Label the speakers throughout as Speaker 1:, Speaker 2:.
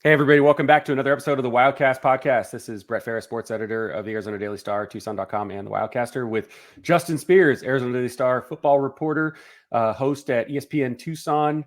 Speaker 1: Hey, everybody. Welcome back to another episode of the Wildcast podcast. This is Brett Fera, sports editor of the Arizona Daily Star, Tucson.com, and the Wildcaster, with Justin Spears, Arizona Daily Star football reporter, host at ESPN Tucson,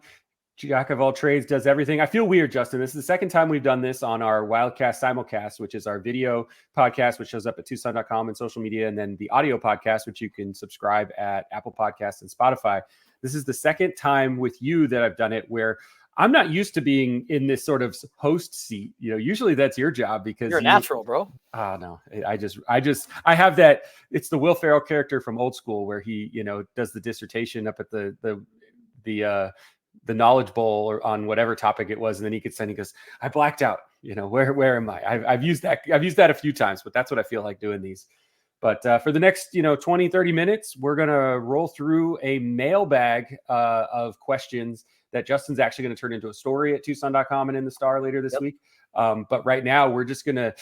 Speaker 1: jack of all trades, does everything. I feel weird, Justin. This is the second time we've done this on our Wildcast simulcast, which is our video podcast, which shows up at Tucson.com and social media, and then the audio podcast, which you can subscribe at Apple Podcasts and Spotify. This is the second time with you that I've done it where I'm not used to being in this sort of host seat. You know, usually that's your job because
Speaker 2: you're a natural, bro.
Speaker 1: No, I have that. It's the Will Ferrell character from Old School where he, does the dissertation up at the Knowledge Bowl or on whatever topic it was. And then he goes, I blacked out, where am I? I've used that a few times, but that's what I feel like doing these. But for the next, 20, 30 minutes, we're going to roll through a mailbag of questions that Justin's actually going to turn into a story at Tucson.com and in the Star later this week. But right now, we're just going to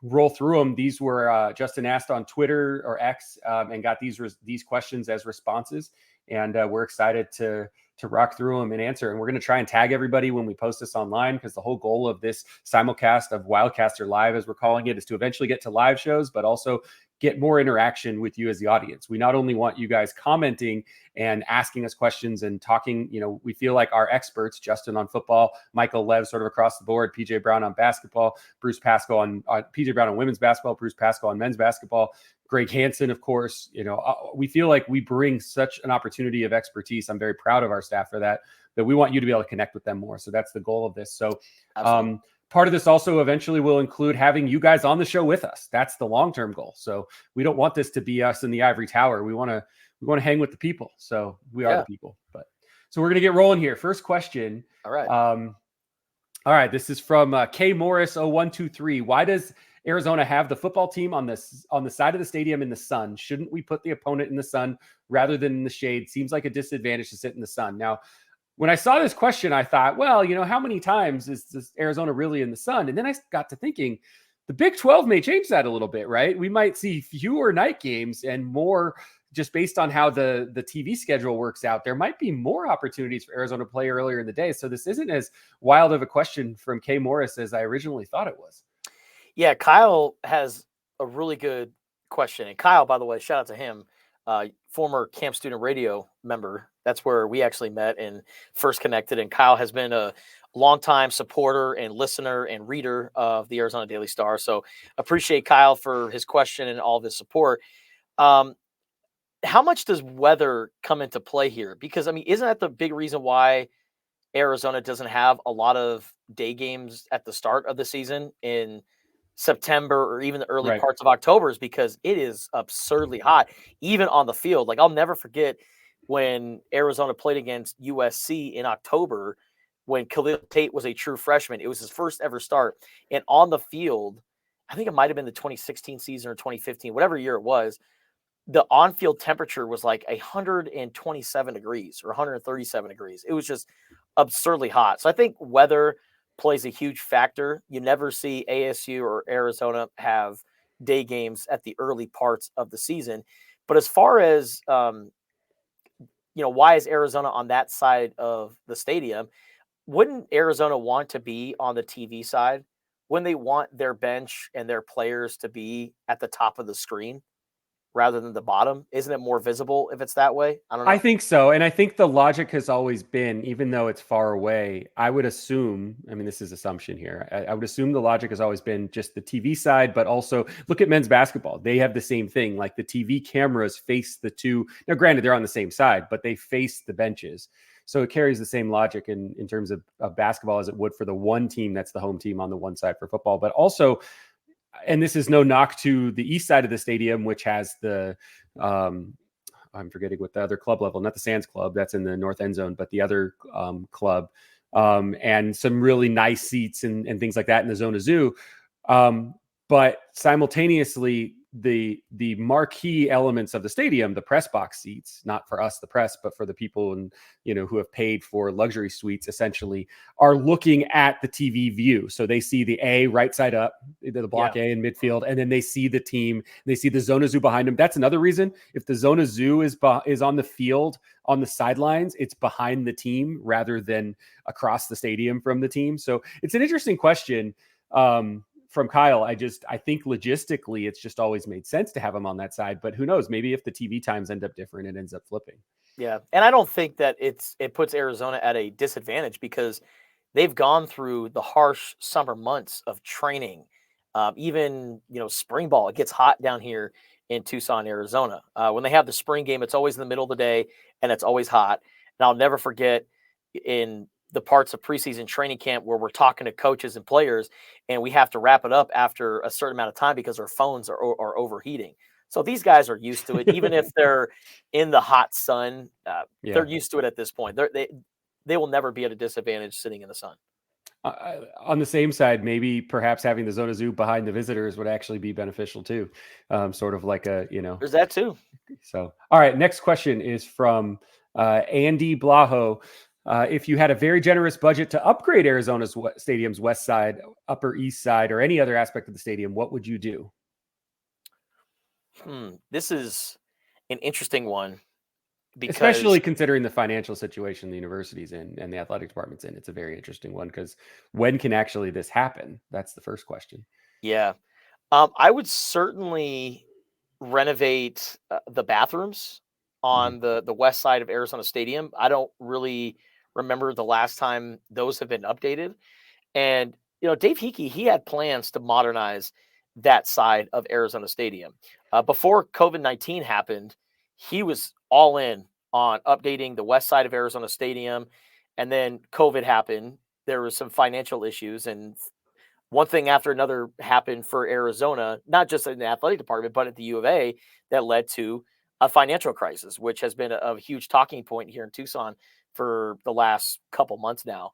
Speaker 1: roll through them. These were Justin asked on Twitter or X and got these questions as responses. And we're excited to rock through them and answer. And we're going to try and tag everybody when we post this online, because the whole goal of this simulcast of Wildcaster Live, as we're calling it, is to eventually get to live shows, but also get more interaction with you as the audience. We not only want you guys commenting and asking us questions and talking, we feel like our experts, Justin on football, Michael Lev sort of across the board, PJ Brown on basketball, Bruce Pascal on PJ Brown on women's basketball, Bruce Pascal on men's basketball, Greg Hansen, of course. We feel like we bring such an opportunity of expertise. I'm very proud of our staff for that we want you to be able to connect with them more. So that's the goal of this. So part of this also eventually will include having you guys on the show with us. That's the long-term goal. So we don't want this to be us in the ivory tower. We want to hang with the people. So we are the people. So we're going to get rolling here. First question.
Speaker 2: All right.
Speaker 1: All right. This is from K Morris 0123. Why does Arizona have the football team on the side of the stadium in the sun? Shouldn't we put the opponent in the sun rather than in the shade? Seems like a disadvantage to sit in the sun. Now, when I saw this question, I thought, well, how many times is this Arizona really in the sun? And then I got to thinking, the Big 12 may change that a little bit, right? We might see fewer night games and more just based on how the TV schedule works out. There might be more opportunities for Arizona to play earlier in the day. So this isn't as wild of a question from K Morris as I originally thought it was.
Speaker 2: Yeah, Kyle has a really good question. And Kyle, by the way, shout out to him, former Camp Student Radio member. That's where we actually met and first connected. And Kyle has been a longtime supporter and listener and reader of the Arizona Daily Star. So appreciate Kyle for his question and all of his support. How much does weather come into play here? Because, isn't that the big reason why Arizona doesn't have a lot of day games at the start of the season in September or even the early parts of October, is because it is absurdly hot, even on the field. Like, I'll never forget when Arizona played against USC in October, when Khalil Tate was a true freshman. It was his first ever start. And on the field, I think it might have been the 2016 season or 2015, whatever year it was, the on-field temperature was like 127 degrees or 137 degrees. It was just absurdly hot. So I think weather plays a huge factor. You never see ASU or Arizona have day games at the early parts of the season. But as far as, why is Arizona on that side of the stadium? Wouldn't Arizona want to be on the TV side? Wouldn't they want their bench and their players to be at the top of the screen rather than the bottom? Isn't it more visible if it's that way? I don't know.
Speaker 1: I think so. And I think the logic has always been, even though it's far away, I would assume, this is assumption here. I would assume the logic has always been just the TV side, but also look at men's basketball. They have the same thing. Like, the TV cameras face the two. Now, granted, they're on the same side, but they face the benches. So it carries the same logic in terms of basketball as it would for the one team that's the home team on the one side for football. But also, and this is no knock to the east side of the stadium, which has the, I'm forgetting what the other club level, not the Sands Club, that's in the north end zone, but the other club, and some really nice seats and things like that in the Zona Zoo. But simultaneously, the marquee elements of the stadium, the press box seats, not for us, the press, but for the people and, who have paid for luxury suites, essentially are looking at the TV view. So they see the A right side up, the block A in midfield, and then they see the team, they see the Zona Zoo behind them. That's another reason. If the Zona Zoo is on the field, on the sidelines, it's behind the team rather than across the stadium from the team. So it's an interesting question. From Kyle, I think logistically it's just always made sense to have him on that side, but who knows, maybe if the TV times end up different, it ends up flipping.
Speaker 2: Yeah. And I don't think that it puts Arizona at a disadvantage because they've gone through the harsh summer months of training. Even, spring ball, it gets hot down here in Tucson, Arizona. When they have the spring game, it's always in the middle of the day and it's always hot. And I'll never forget in the parts of preseason training camp where we're talking to coaches and players and we have to wrap it up after a certain amount of time because our phones are overheating. So these guys are used to it. Even if they're in the hot sun, they're used to it at this point. They will never be at a disadvantage sitting in the sun.
Speaker 1: On the same side, maybe perhaps having the Zona Zoo behind the visitors would actually be beneficial too. Sort of like
Speaker 2: there's that too.
Speaker 1: So, all right. Next question is from Andy Blaho. If you had a very generous budget to upgrade Arizona's stadium's west side, upper east side, or any other aspect of the stadium, what would you do?
Speaker 2: This is an interesting one.
Speaker 1: Especially considering the financial situation the university's in and the athletic department's in. It's a very interesting one because when can actually this happen? That's the first question.
Speaker 2: Yeah. I would certainly renovate the bathrooms on the west side of Arizona Stadium. I don't really remember the last time those have been updated. And, Dave Hickey, he had plans to modernize that side of Arizona Stadium. Before COVID-19 happened, he was all in on updating the west side of Arizona Stadium. And then COVID happened. There was some financial issues and one thing after another happened for Arizona, not just in the athletic department, but at the U of A that led to a financial crisis, which has been a huge talking point here in Tucson for the last couple months now.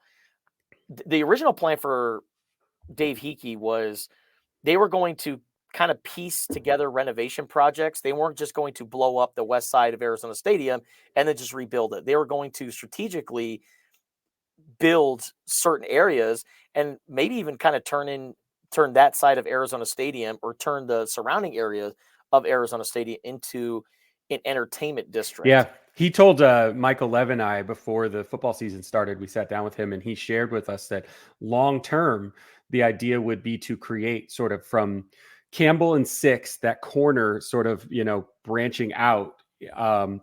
Speaker 2: The original plan for Dave Hickey was they were going to kind of piece together renovation projects. They weren't just going to blow up the west side of Arizona Stadium and then just rebuild it. They were going to strategically build certain areas and maybe even kind of turn that side of Arizona Stadium or turn the surrounding areas of Arizona Stadium into an entertainment district.
Speaker 1: Yeah. He told Michael Lev and I before the football season started, we sat down with him and he shared with us that long-term, the idea would be to create sort of from Campbell and 6th, that corner sort of, branching out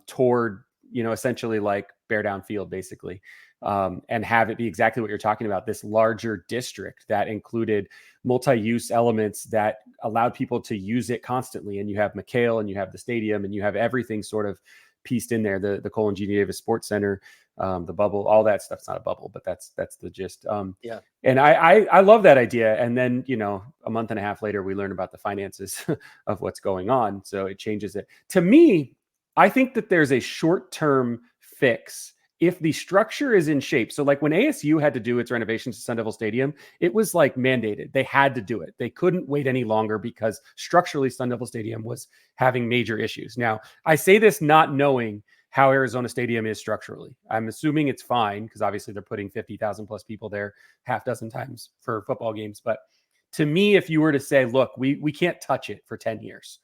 Speaker 1: toward, essentially like Bear Down Field, basically. And have it be exactly what you're talking about, this larger district that included multi-use elements that allowed people to use it constantly. And you have McHale and you have the stadium and you have everything sort of pieced in there, the Cole and Jeannie Davis Sports Center, the bubble, all that stuff's not a bubble, but that's the gist.
Speaker 2: Yeah.
Speaker 1: And I love that idea. And then, a month and a half later, we learn about the finances of what's going on. So it changes it. To me, I think that there's a short-term fix if the structure is in shape. So like when ASU had to do its renovations to Sun Devil Stadium, it was like mandated. They had to do it. They couldn't wait any longer because structurally Sun Devil Stadium was having major issues. Now, I say this not knowing how Arizona Stadium is structurally. I'm assuming it's fine because obviously they're putting 50,000 plus people there half dozen times for football games. But to me, if you were to say, look, we can't touch it for 10 years,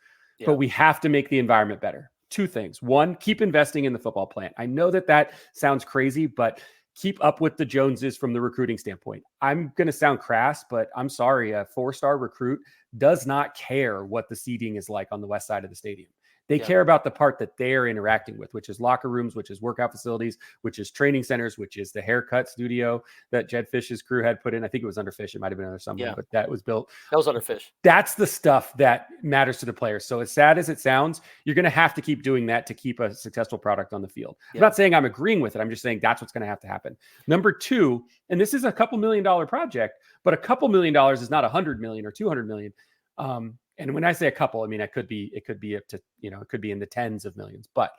Speaker 1: but we have to make the environment better. Two things. One, keep investing in the football plant. I know that sounds crazy, but keep up with the Joneses from the recruiting standpoint. I'm going to sound crass, but I'm sorry. A 4-star recruit does not care what the seating is like on the west side of the stadium. They care about the part that they're interacting with, which is locker rooms, which is workout facilities, which is training centers, which is the haircut studio that Jed Fish's crew had put in. I think it was under Fish. It might've been under someone, but that was built.
Speaker 2: That was under Fish.
Speaker 1: That's the stuff that matters to the players. So as sad as it sounds, you're going to have to keep doing that to keep a successful product on the field. I'm not saying I'm agreeing with it. I'm just saying that's what's going to have to happen. Number two, and this is a couple $1 million project, but a couple $1 million is not 100 million or 200 million. And when I say a couple, I mean, it could be up to, it could be in the tens of millions, but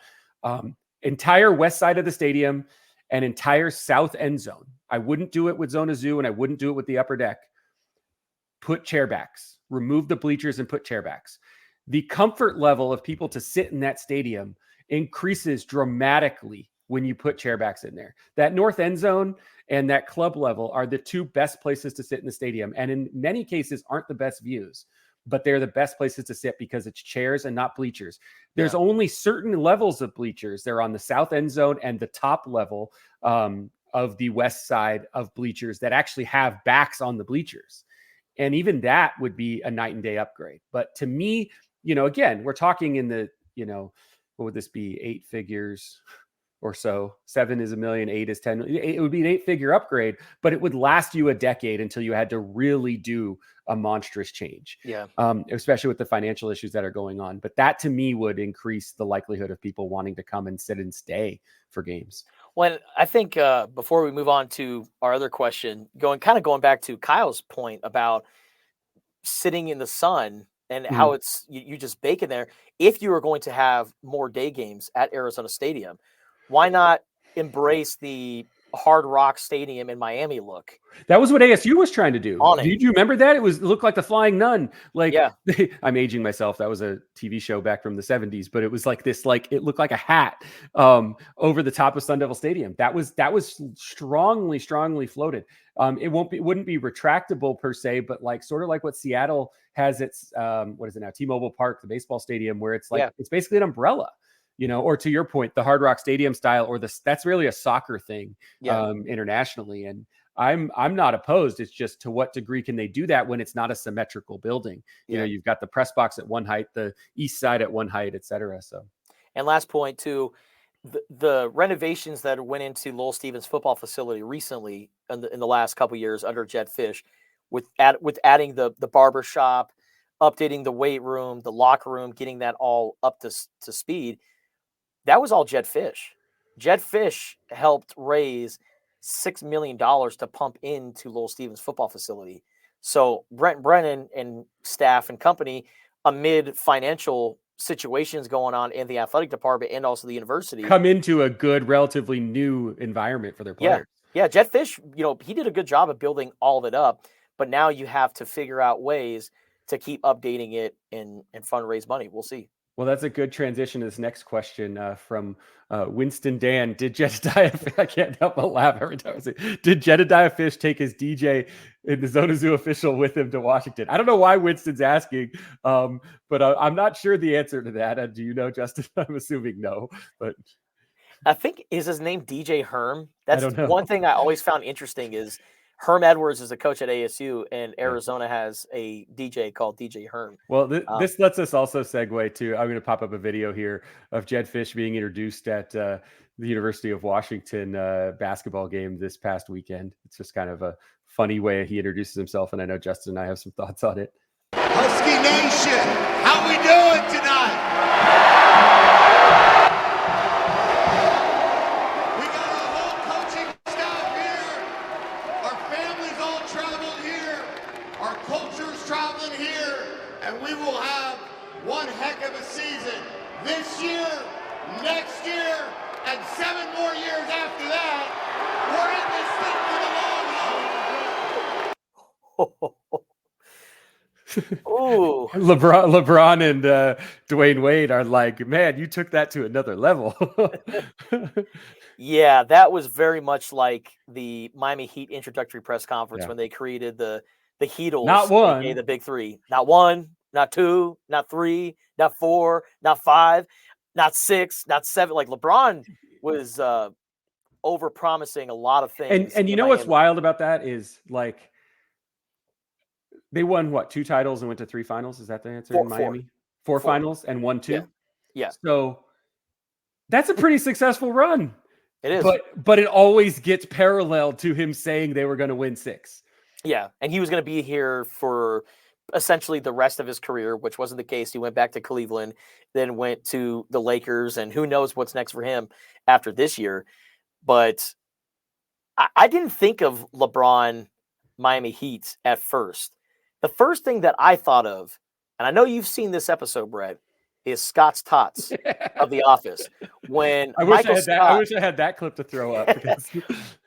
Speaker 1: entire west side of the stadium and entire south end zone. I wouldn't do it with Zona Zoo and I wouldn't do it with the upper deck. Put chairbacks, remove the bleachers and put chairbacks. the comfort level of people to sit in that stadium increases dramatically when you put chairbacks in there. That north end zone and that club level are the two best places to sit in the stadium. And in many cases aren't the best views, but they're the best places to sit because it's chairs and not bleachers. There's only certain levels of bleachers. They're on the south end zone and the top level of the west side of bleachers that actually have backs on the bleachers. And even that would be a night and day upgrade. But to me, again, we're talking in the, what would this be? 8 figures or so. 7 is $1 million, 8 is 10 million. It would be an 8-figure upgrade, but it would last you a decade until you had to really do a monstrous change.
Speaker 2: Yeah.
Speaker 1: Especially with the financial issues that are going on. But that to me would increase the likelihood of people wanting to come and sit and stay for games.
Speaker 2: Well, I think before we move on to our other question, going back to Kyle's point about sitting in the sun and how it's you just bake in there. If you were going to have more day games at Arizona Stadium, why not embrace the Hard Rock Stadium in Miami look?
Speaker 1: That was what ASU was trying to do. Did you remember that? It looked like the Flying Nun. I'm aging myself. That was a TV show back from the 70s, but it was like this, it looked like a hat over the top of Sun Devil Stadium. That was strongly floated. It wouldn't be retractable per se, but sort of like what Seattle has its what is it now? T-Mobile Park, the baseball stadium, where it's it's basically an umbrella. Or to your point, the Hard Rock Stadium style, or that's really a soccer thing internationally. And I'm not opposed. It's just to what degree can they do that when it's not a symmetrical building? You've got the press box at one height, the east side at one height, et cetera. So,
Speaker 2: and last point too, the renovations that went into Lowell Stevens football facility recently in the last couple of years under Jed Fish, with adding the barber shop, updating the weight room, the locker room, getting that all up to speed. That was all Jed Fish. Jed Fish helped raise $6 million to pump into Lowell Stevens football facility. So Brent Brennan and staff and company, amid financial situations going on in the athletic department and also the university,
Speaker 1: come into a good, relatively new environment for their players.
Speaker 2: Yeah. Jed Fish, he did a good job of building all of it up, but now you have to figure out ways to keep updating it and fundraise money. We'll see.
Speaker 1: Well, that's a good transition to this next question from Winston Dan. Did Jedediah, I can't help but laugh every time I say, did Jedediah Fish take his DJ in the Zona Zoo official with him to Washington? I don't know why Winston's asking, but I'm not sure the answer to that. Do you know, Justin? I'm assuming no, but
Speaker 2: I think, is his name DJ Herm? That's one thing I always found interesting is Herm Edwards is a coach at ASU, and Arizona has a DJ called DJ Herm.
Speaker 1: Well, this lets us also segue to, I'm going to pop up a video here of Jed Fish being introduced at the University of Washington basketball game this past weekend. It's just kind of a funny way he introduces himself, and I know Justin and I have some thoughts on it.
Speaker 3: Husky Nation, how we doing tonight? We will have one heck of a season this year, next year, and 7 more years after that. We're in this thing for the long haul.
Speaker 1: LeBron and Dwayne Wade are like, man, you took that to another level.
Speaker 2: Yeah, that was very much like the Miami Heat introductory press conference when they created the Heatles.
Speaker 1: Not one.
Speaker 2: The big three. Not one. Not 2, not 3, not 4, not 5, not 6, not 7. Like LeBron was over-promising a lot of things.
Speaker 1: And you know what's wild about that is they won 2 titles and went to 3 finals. Is that the answer in Miami? 4 finals and 1 2.
Speaker 2: Yeah.
Speaker 1: So that's a pretty successful run.
Speaker 2: It is.
Speaker 1: But it always gets paralleled to him saying they were going to win 6.
Speaker 2: Yeah, and he was going to be here for essentially the rest of his career, which wasn't the case. He went back to Cleveland, then went to the Lakers, and who knows what's next for him after this year. But I didn't think of LeBron Miami Heat at first. The first thing that I thought of, and I know you've seen this episode, Brett, is Scott's Tots of The Office. When
Speaker 1: I wish I had that clip to throw up.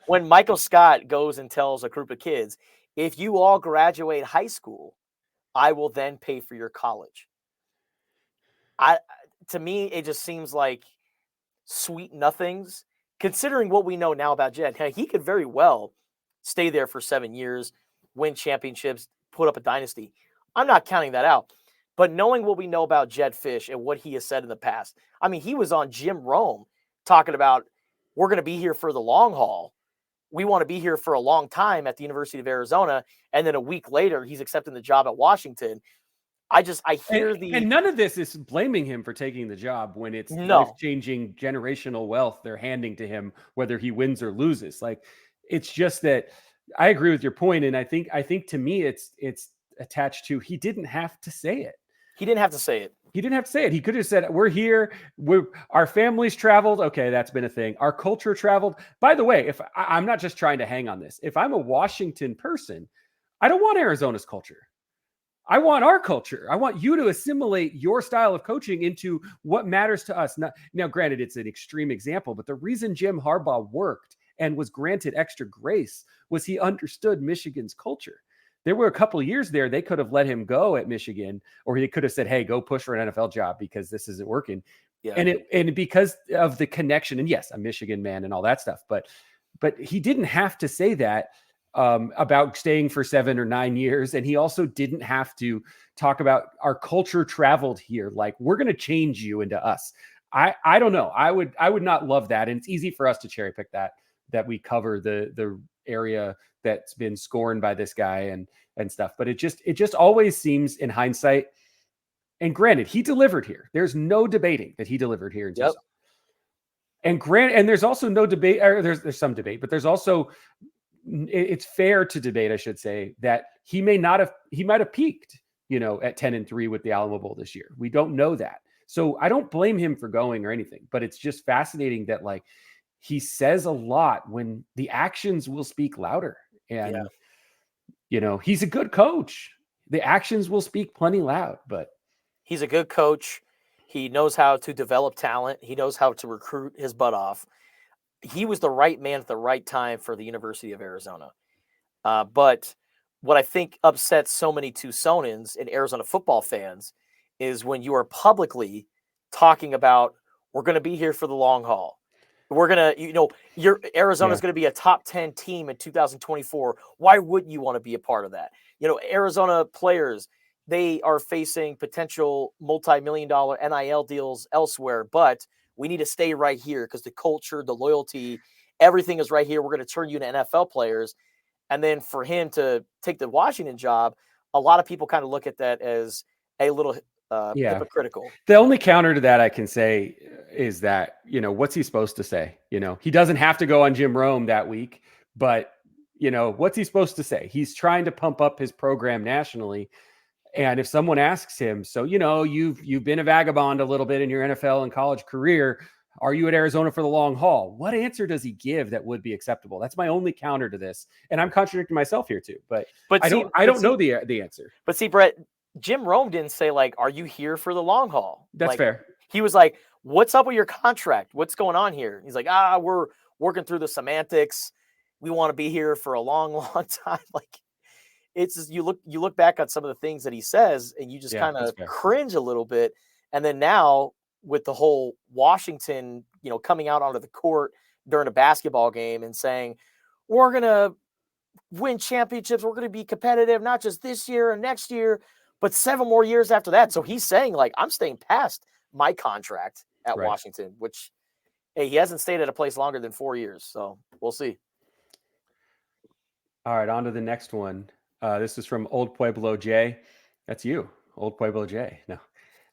Speaker 2: When Michael Scott goes and tells a group of kids, if you all graduate high school, I will then pay for your college. To me, it just seems like sweet nothings, considering what we know now about Jed. He could very well stay there for 7 years, win championships, put up a dynasty. I'm not counting that out. But knowing what we know about Jed Fish and what he has said in the past, I mean, he was on Jim Rome talking about, we're going to be here for the long haul. We want to be here for a long time at the University of Arizona. And then a week later, he's accepting the job at Washington. I hear
Speaker 1: and none of this is blaming him for taking the job when it's life-changing generational wealth they're handing to him, whether he wins or loses. Like, it's just that I agree with your point. And I think to me, it's attached to, he didn't have to say it.
Speaker 2: He didn't have to say it.
Speaker 1: He didn't have to say it. He could have said, we're here. Our families traveled. Okay, that's been a thing. Our culture traveled. By the way, if I'm not just trying to hang on this, if I'm a Washington person, I don't want Arizona's culture. I want our culture. I want you to assimilate your style of coaching into what matters to us. Now, granted, it's an extreme example, but the reason Jim Harbaugh worked and was granted extra grace was he understood Michigan's culture. There were a couple of years there, they could have let him go at Michigan, or he could have said, hey, go push for an NFL job because this isn't working. Yeah. And because of the connection, and yes, I'm a Michigan man and all that stuff, but he didn't have to say that about staying for 7 or 9 years. And he also didn't have to talk about our culture traveled here. Like, we're going to change you into us. I don't know. I would not love that. And it's easy for us to cherry pick that we cover the area that's been scorned by this guy and stuff. But it just always seems, in hindsight, and granted, he delivered here. There's no debating that he delivered here in Tucson. And there's also no debate, or there's some debate, but there's also, it's fair to debate, I should say, that he might have peaked, at 10-3 with the Alamo Bowl this year. We don't know that. So I don't blame him for going or anything, but it's just fascinating that, like, he says a lot when the actions will speak louder. And, he's a good coach. The actions will speak plenty loud, but
Speaker 2: he's a good coach. He knows how to develop talent. He knows how to recruit his butt off. He was the right man at the right time for the University of Arizona. But what I think upsets so many Tucsonans and Arizona football fans is when you are publicly talking about, we're going to be here for the long haul. We're going to, Arizona's going to be a top 10 team in 2024. Why wouldn't you want to be a part of that? Arizona players, they are facing potential multi-million-dollar NIL deals elsewhere, but we need to stay right here because the culture, the loyalty, everything is right here. We're going to turn you into NFL players. And then for him to take the Washington job, a lot of people kind of look at that as a little hypocritical.
Speaker 1: The only counter to that I can say is that, what's he supposed to say? He doesn't have to go on Jim Rome that week, but, what's he supposed to say? He's trying to pump up his program nationally. And if someone asks him, so, you've been a vagabond a little bit in your NFL and college career, are you at Arizona for the long haul? What answer does he give that would be acceptable? That's my only counter to this. And I'm contradicting myself here too, but I don't know the answer.
Speaker 2: But see, Brett, Jim Rome didn't say, like, are you here for the long haul?
Speaker 1: That's fair.
Speaker 2: He was like, what's up with your contract? What's going on here? He's like, we're working through the semantics. We want to be here for a long, long time. Like, it's just, you look back at some of the things that he says and you just kind of cringe a little bit. And then now with the whole Washington, coming out onto the court during a basketball game and saying, we're going to win championships. We're going to be competitive, not just this year and next year, but 7 more years after that. So he's saying, like, I'm staying past my contract at Washington, which, hey, he hasn't stayed at a place longer than 4 years. So we'll see.
Speaker 1: All right, on to the next one. This is from Old Pueblo J. That's you, Old Pueblo J. No.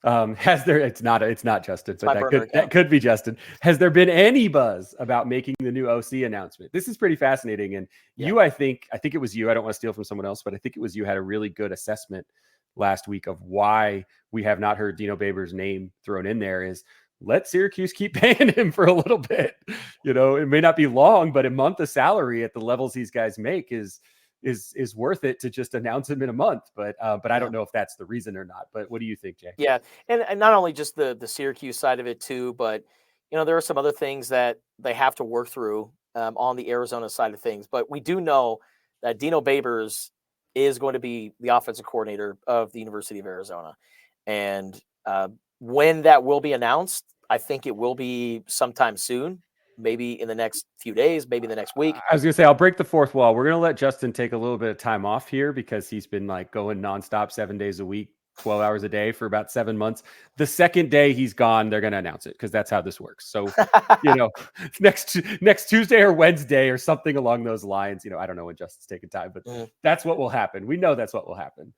Speaker 1: It's not Justin, but that could be Justin. Has there been any buzz about making the new OC announcement? This is pretty fascinating. And I think it was you. I don't want to steal from someone else, but I think it was you had a really good assessment last week of why we have not heard Dino Babers' name thrown in there. Is let Syracuse keep paying him for a little bit. It may not be long, but a month of salary at the levels these guys make is worth it to just announce him in a month. But I don't know if that's the reason or not. But what do you think, Jay?
Speaker 2: Yeah. And not only just the Syracuse side of it too, but there are some other things that they have to work through on the Arizona side of things. But we do know that Dino Babers is going to be the offensive coordinator of the University of Arizona. And When that will be announced, I think it will be sometime soon, maybe in the next few days, maybe the next week.
Speaker 1: I was gonna say I'll break the fourth wall. We're gonna let Justin take a little bit of time off here because he's been like going nonstop 7 days a week, 12 hours a day for about 7 months. The second day he's gone, they're gonna announce it because that's how this works. So, next Tuesday or Wednesday or something along those lines. I don't know when Justin's taking time, but that's what will happen. We know that's what will happen.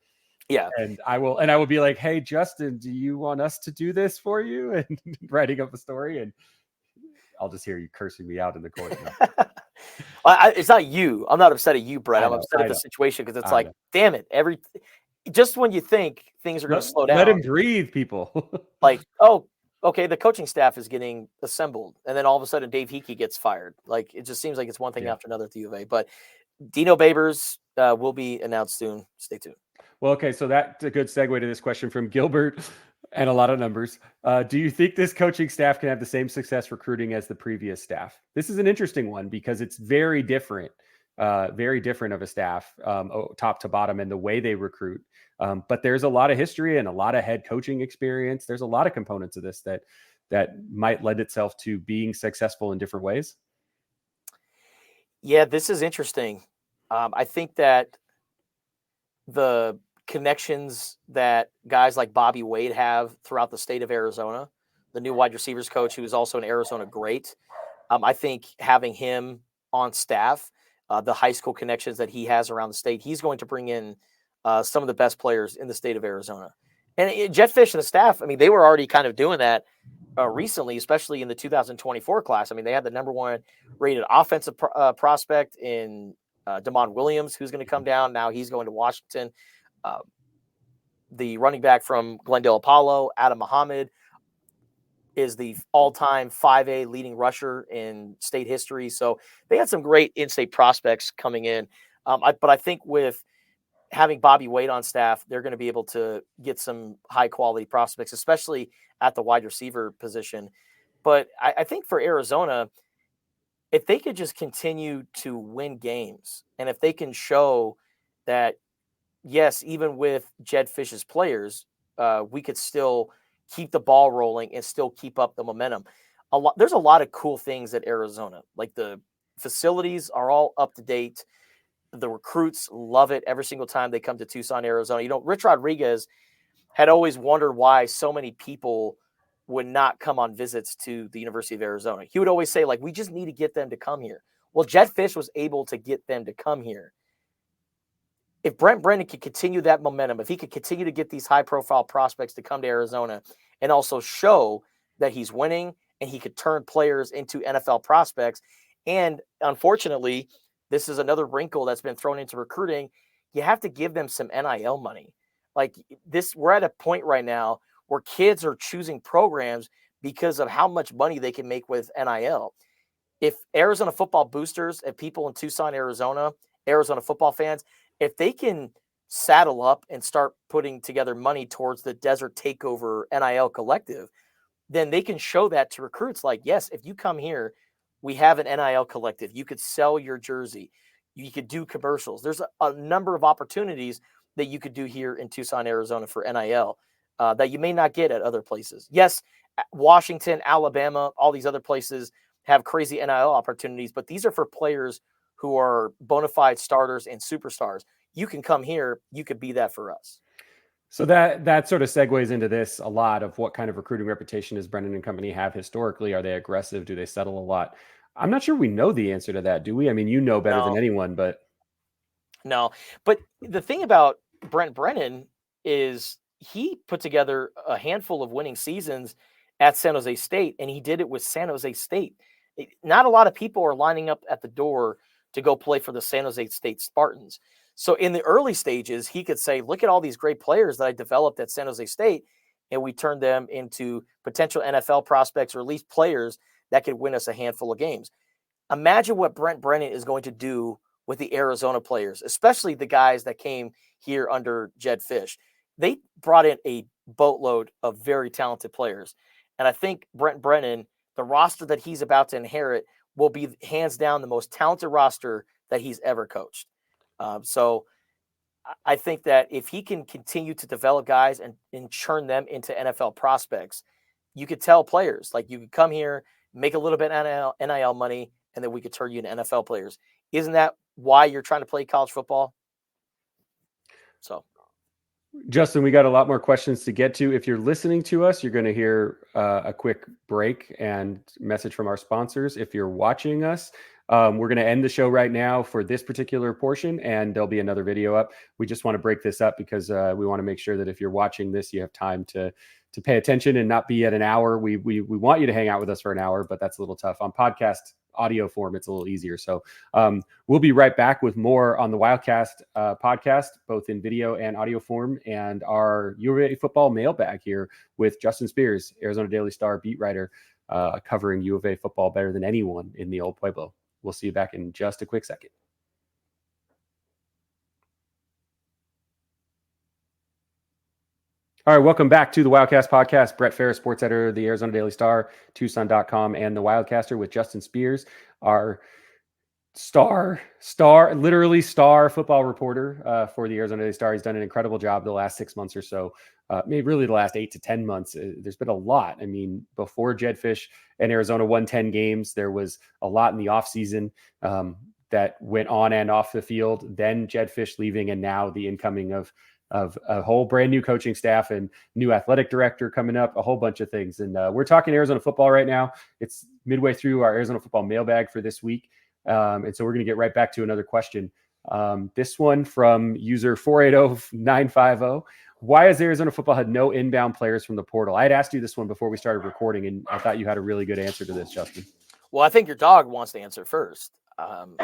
Speaker 2: Yeah.
Speaker 1: And I will be like, hey, Justin, do you want us to do this for you? And writing up a story, and I'll just hear you cursing me out in the corner.
Speaker 2: It's not you. I'm not upset at you, Brett. I'm upset at the situation because it's like, damn it. Just when you think things are going to slow down.
Speaker 1: Let him breathe, people.
Speaker 2: Like, oh, okay, the coaching staff is getting assembled. And then all of a sudden Dave Hickey gets fired. Like, it just seems like it's one thing after another at the U of A. But Dino Babers will be announced soon. Stay tuned.
Speaker 1: Well, okay, so that's a good segue to this question from Gilbert and a lot of numbers. Do you think this coaching staff can have the same success recruiting as the previous staff? This is an interesting one because it's very different of a staff, top to bottom, and the way they recruit. But there's a lot of history and a lot of head coaching experience. There's a lot of components of this that might lend itself to being successful in different ways.
Speaker 2: Yeah, this is interesting. I think that the connections that guys like Bobby Wade have throughout the state of Arizona, the new wide receivers coach, who is also an Arizona great. I think having him on staff, the high school connections that he has around the state, he's going to bring in some of the best players in the state of Arizona. And Jed Fish and the staff, I mean, they were already kind of doing that recently, especially in the 2024 class. I mean, they had the number one rated offensive prospect in Damon Williams, who's going to come down. Now he's going to Washington. The running back from Glendale Apollo, Adam Muhammad, is the all-time 5A leading rusher in state history. So they had some great in-state prospects coming in. But I think with having Bobby Wade on staff, they're going to be able to get some high-quality prospects, especially at the wide receiver position. But I think for Arizona, if they could just continue to win games, and if they can show that, yes, even with Jed Fish's players, we could still keep the ball rolling and still keep up the momentum. There's a lot of cool things at Arizona. Like the facilities are all up to date. The recruits love it every single time they come to Tucson, Arizona. Rich Rodriguez had always wondered why so many people would not come on visits to the University of Arizona. He would always say, like, we just need to get them to come here. Well, Jed Fish was able to get them to come here. If Brent Brennan could continue that momentum, if he could continue to get these high-profile prospects to come to Arizona and also show that he's winning and he could turn players into NFL prospects, and unfortunately, this is another wrinkle that's been thrown into recruiting, you have to give them some NIL money. Like this, we're at a point right now where kids are choosing programs because of how much money they can make with NIL. If Arizona football boosters and people in Tucson, Arizona football fans, if they can saddle up and start putting together money towards the Desert Takeover NIL collective, then they can show that to recruits. Like, yes, if you come here, we have an NIL collective. You could sell your jersey. You could do commercials. There's a number of opportunities that you could do here in Tucson, Arizona for NIL that you may not get at other places. Yes, Washington, Alabama, all these other places have crazy NIL opportunities, but these are for players who are bona fide starters and superstars. You can come here. You could be that for us.
Speaker 1: So that sort of segues into this a lot of what kind of recruiting reputation does Brennan and company have historically? Are they aggressive? Do they settle a lot? I'm not sure we know the answer to that, do we? I mean, you know better than anyone, but.
Speaker 2: No. But the thing about Brent Brennan is he put together a handful of winning seasons at San Jose State, and he did it with San Jose State. Not a lot of people are lining up at the door to go play for the San Jose State Spartans. So in the early stages, he could say, look at all these great players that I developed at San Jose State, and we turned them into potential NFL prospects or at least players that could win us a handful of games. Imagine what Brent Brennan is going to do with the Arizona players, especially the guys that came here under Jed Fish. They brought in a boatload of very talented players. And I think Brent Brennan, the roster that he's about to inherit, will be hands down the most talented roster that he's ever coached. So I think that if he can continue to develop guys and churn them into NFL prospects, you could tell players, like, you could come here, make a little bit of NIL money, and then we could turn you into NFL players. Isn't that why you're trying to play college football? So,
Speaker 1: Justin, we got a lot more questions to get to. If you're listening to us, you're going to hear a quick break and message from our sponsors. If you're watching us, we're going to end the show right now for this particular portion, and there'll be another video up. We just want to break this up because we want to make sure that if you're watching this, you have time to pay attention and not be at an hour. We want you to hang out with us for an hour, but that's a little tough. On podcast audio form, it's a little easier. So we'll be right back with more on the Wildcast podcast, both in video and audio form, and our U of A football mailbag here with Justin Spears, Arizona Daily Star beat writer, covering U of A football better than anyone in the old Pueblo. We'll see you back in just a quick second. All right, welcome back to the Wildcast podcast. Brett Fera, sports editor of the Arizona Daily Star, Tucson.com, and the Wildcaster, with Justin Spears, our literally star football reporter for the Arizona Daily Star. He's done an incredible job the last 6 months or so, maybe really the last 8 to 10 months. There's been a lot. I mean, before Jedfish and Arizona won 10 games, there was a lot in the offseason that went on and off the field. Then Jedfish leaving, and now the incoming of a whole brand new coaching staff and new athletic director coming up, a whole bunch of things. And we're talking Arizona football right now. It's midway through our Arizona football mailbag for this week. And so we're going to get right back to another question. This one from user 480950. Why has Arizona football had no inbound players from the portal? I had asked you this one before we started recording, and I thought you had a really good answer to this, Justin.
Speaker 2: well, I think your dog wants to answer first.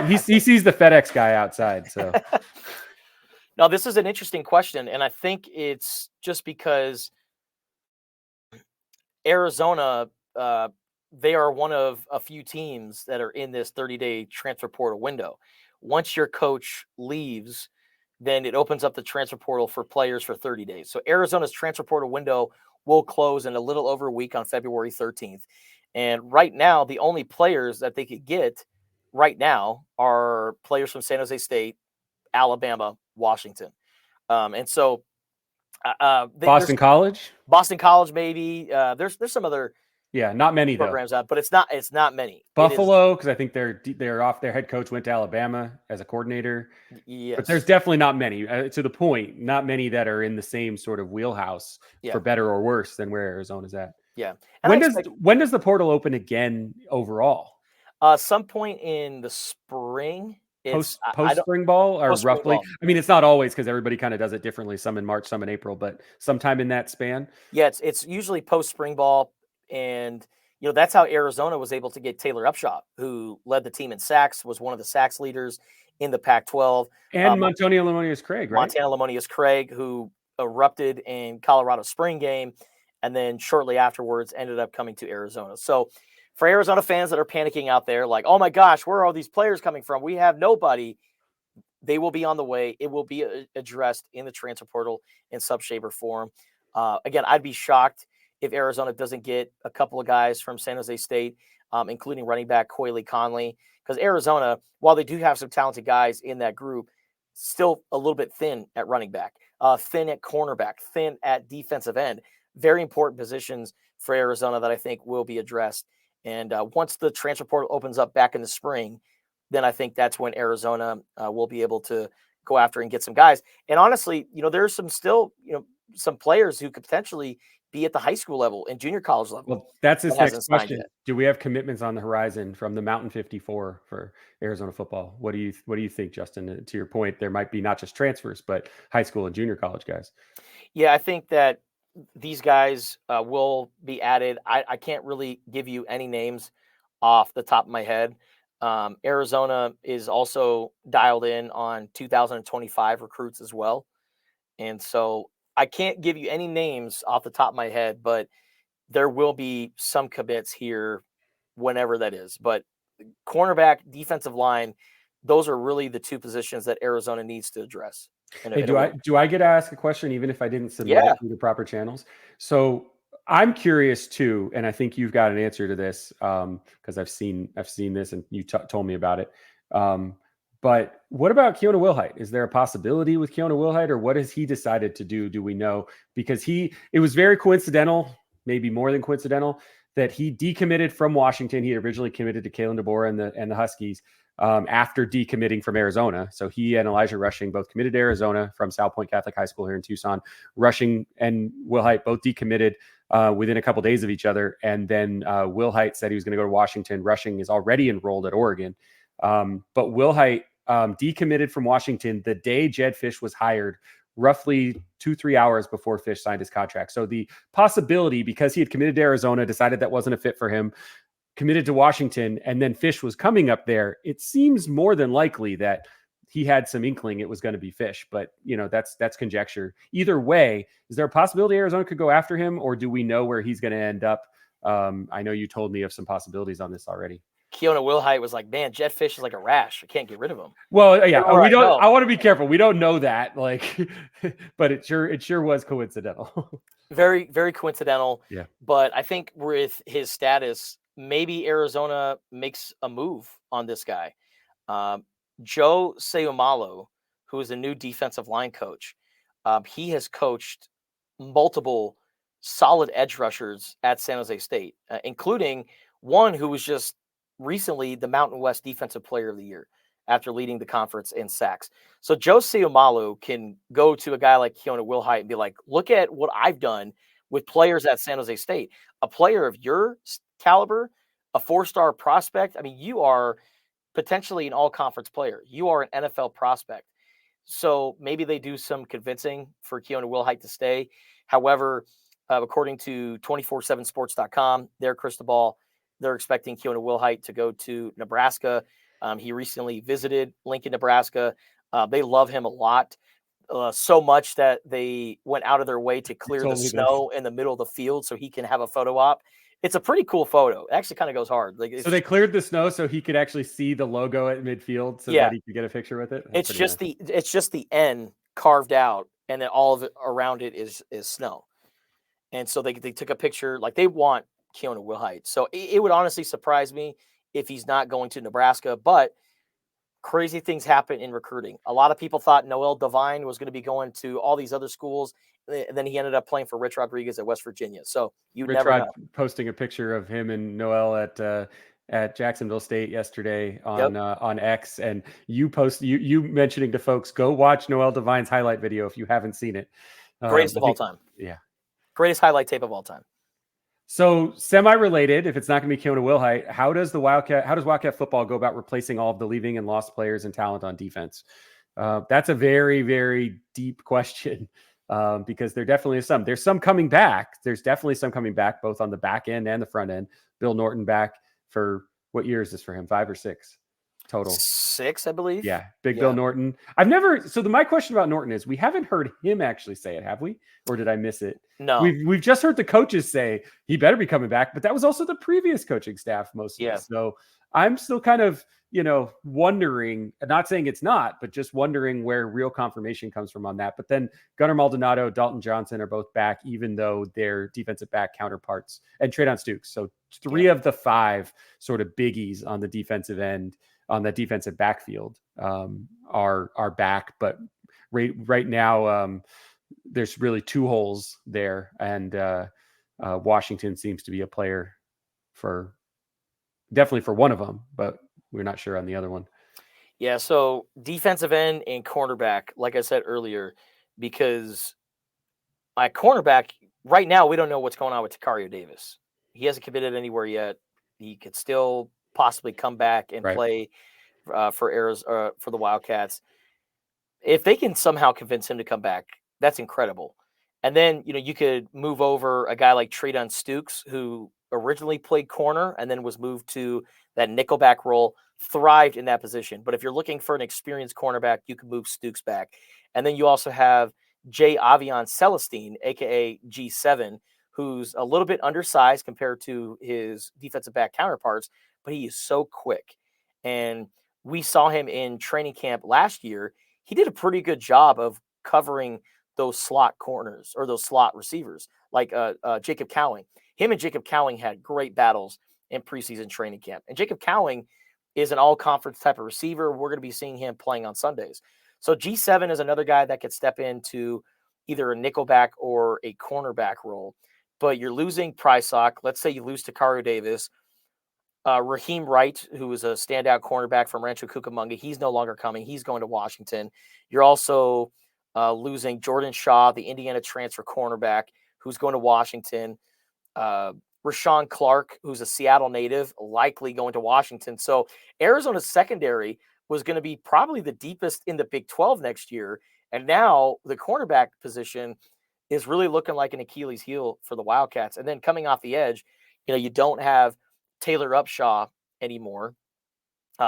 Speaker 1: He sees the FedEx guy outside. So
Speaker 2: no, this is an interesting question. And I think it's just because Arizona, they are one of a few teams that are in this 30-day transfer portal window. Once your coach leaves, then it opens up the transfer portal for players for 30 days. So Arizona's transfer portal window will close in a little over a week on February 13th. And right now, the only players that they could get right now are players from San Jose State, Alabama, Washington. And so
Speaker 1: Boston College,
Speaker 2: maybe. There's some other
Speaker 1: not many
Speaker 2: programs
Speaker 1: though.
Speaker 2: out, but it's not many.
Speaker 1: Buffalo, because I think they're off. Their head coach went to Alabama as a coordinator.
Speaker 2: Yes,
Speaker 1: but there's definitely not many. To the point, not many that are in the same sort of wheelhouse for better or worse than where Arizona's at.
Speaker 2: Yeah.
Speaker 1: And when does the portal open again overall?
Speaker 2: Some point in the spring.
Speaker 1: Post spring ball, or roughly?
Speaker 2: Ball.
Speaker 1: I mean, it's not always, because everybody kind of does it differently. Some in March, some in April, but sometime in that span.
Speaker 2: Yeah, it's usually post spring ball, and that's how Arizona was able to get Taylor Upshaw, who led the team in sacks, was one of the sacks leaders in the Pac-12,
Speaker 1: and Montana Lemonius Craig, right?
Speaker 2: Montana Lemonius Craig, who erupted in Colorado spring game, and then shortly afterwards ended up coming to Arizona. So, for Arizona fans that are panicking out there, like, oh my gosh, where are all these players coming from? We have nobody. They will be on the way. It will be addressed in the transfer portal in some shape or form. Again, I'd be shocked if Arizona doesn't get a couple of guys from San Jose State, including running back Coyley Conley, because Arizona, while they do have some talented guys in that group, still a little bit thin at running back, thin at cornerback, thin at defensive end. Very important positions for Arizona that I think will be addressed. And once the transfer portal opens up back in the spring, then I think that's when Arizona will be able to go after and get some guys. And honestly, there's some players who could potentially be at the high school level and junior college level.
Speaker 1: Well, that's his next question. Do we have commitments on the horizon from the Mountain 54 for Arizona football? What do you think, Justin? To your point, there might be not just transfers, but high school and junior college guys.
Speaker 2: Yeah, I think that these guys will be added. I can't really give you any names off the top of my head. Arizona is also dialed in on 2025 recruits as well. And so I can't give you any names off the top of my head, but there will be some commits here whenever that is. But cornerback, defensive line, those are really the two positions that Arizona needs to address.
Speaker 1: Hey, do I get to ask a question even if I didn't submit it through the proper channels? So I'm curious too, and I think you've got an answer to this because I've seen this and you told me about it. But what about Keona Wilhite? Is there a possibility with Keona Wilhite, or what has he decided to do? Do we know? Because it was very coincidental, maybe more than coincidental, that he decommitted from Washington. He had originally committed to Kalen DeBoer and the Huskies after decommitting from Arizona. So he and Elijah Rushing both committed to Arizona from South Point Catholic High School here in Tucson. Rushing and Wilhite both decommitted within a couple days of each other. And then Wilhite said he was going to go to Washington. Rushing is already enrolled at Oregon. But Wilhite decommitted from Washington the day Jedd Fisch was hired, roughly 2-3 hours before Fisch signed his contract. So the possibility, because he had committed to Arizona, decided that wasn't a fit for him, committed to Washington, and then Fisch was coming up there, it seems more than likely that he had some inkling it was going to be Fisch. But, that's conjecture. Either way, is there a possibility Arizona could go after him, or do we know where he's going to end up? I know you told me of some possibilities on this already.
Speaker 2: Keona Wilhite was like, man, Jedd Fisch is like a rash. I can't get rid of him.
Speaker 1: Well, yeah, we don't. I want to be careful. We don't know that, but it sure was coincidental.
Speaker 2: Very, very coincidental.
Speaker 1: Yeah.
Speaker 2: But I think with his status, maybe Arizona makes a move on this guy. Joe Seumalo, who is the new defensive line coach, he has coached multiple solid edge rushers at San Jose State, including one who was just recently the Mountain West Defensive Player of the Year after leading the conference in sacks. So Joe Seumalo can go to a guy like Keona Wilhite and be like, look at what I've done with players at San Jose State. A player of your caliber, a 4-star prospect. I mean, you are potentially an all-conference player. You are an NFL prospect. So maybe they do some convincing for Keona Wilhite to stay. However, according to 247sports.com, their crystal ball, they're expecting Keona Wilhite to go to Nebraska. He recently visited Lincoln, Nebraska. They love him a lot, so much that they went out of their way to clear the snow in the middle of the field so he can have a photo op. It's a pretty cool photo. It actually kind of goes hard.
Speaker 1: So they cleared the snow so he could actually see the logo at midfield so that he could get a picture with it.
Speaker 2: It's just the N carved out, and then all of it around it is snow. And so they took a picture. Like, they want Keona Wilhite. So it would honestly surprise me if he's not going to Nebraska, but crazy things happen in recruiting. A lot of people thought Noel Devine was going to be going to all these other schools, and then he ended up playing for Rich Rodriguez at West Virginia. So never know.
Speaker 1: Posting a picture of him and Noel at Jacksonville State yesterday on X, and you mentioning to folks, go watch Noel Devine's highlight video if you haven't seen it.
Speaker 2: Greatest of all time.
Speaker 1: Yeah.
Speaker 2: Greatest highlight tape of all time.
Speaker 1: So, semi-related, if it's not going to be Keona Wilhite, how does Wildcat football go about replacing all of the leaving and lost players and talent on defense? That's a very, very deep question because there definitely is some. There's some coming back. There's definitely some coming back, both on the back end and the front end. Bill Norton back for what year is this for him? 5 or 6 total?
Speaker 2: 6, I believe.
Speaker 1: Yeah, Bill Norton. My question about Norton is we haven't heard him actually say it, have we? Or did I miss it?
Speaker 2: No.
Speaker 1: We've just heard the coaches say he better be coming back, but that was also the previous coaching staff mostly.
Speaker 2: Yeah.
Speaker 1: So I'm still kind of, wondering, not saying it's not, but just wondering where real confirmation comes from on that. But then Gunnar Maldonado, Dalton Johnson are both back, even though they're defensive back counterparts, and Traydon Stukes. So 3 of the 5 sort of biggies on the defensive end, on the defensive backfield, are back. But right now, there's really 2 holes there, and Washington seems to be a player definitely for one of them, but we're not sure on the other one.
Speaker 2: Yeah, so defensive end and cornerback, like I said earlier, because at cornerback, right now we don't know what's going on with Takario Davis. He hasn't committed anywhere yet. He could still possibly come back and play for the Wildcats. If they can somehow convince him to come back, that's incredible. And then, you could move over a guy like Traydon Stukes, who originally played corner and then was moved to that nickelback role, thrived in that position. But if you're looking for an experienced cornerback, you can move Stukes back. And then you also have Jay Avion Celestine, a.k.a. G7, who's a little bit undersized compared to his defensive back counterparts, but he is so quick. And we saw him in training camp last year. He did a pretty good job of covering those slot corners or those slot receivers like Jacob Cowing. Him and Jacob Cowing had great battles in preseason training camp. And Jacob Cowing is an all-conference type of receiver. We're going to be seeing him playing on Sundays. So G7 is another guy that could step into either a nickelback or a cornerback role. But you're losing Prysock. Let's say you lose Takaru Davis. Raheem Wright, who was a standout cornerback from Rancho Cucamonga, he's no longer coming. He's going to Washington. You're also losing Jordan Shaw, the Indiana transfer cornerback, who's going to Washington. Rashawn Clark, who's a Seattle native, likely going to Washington. So Arizona's secondary was going to be probably the deepest in the Big 12 next year. And now the cornerback position is really looking like an Achilles heel for the Wildcats. And then coming off the edge, you don't have Taylor Upshaw anymore.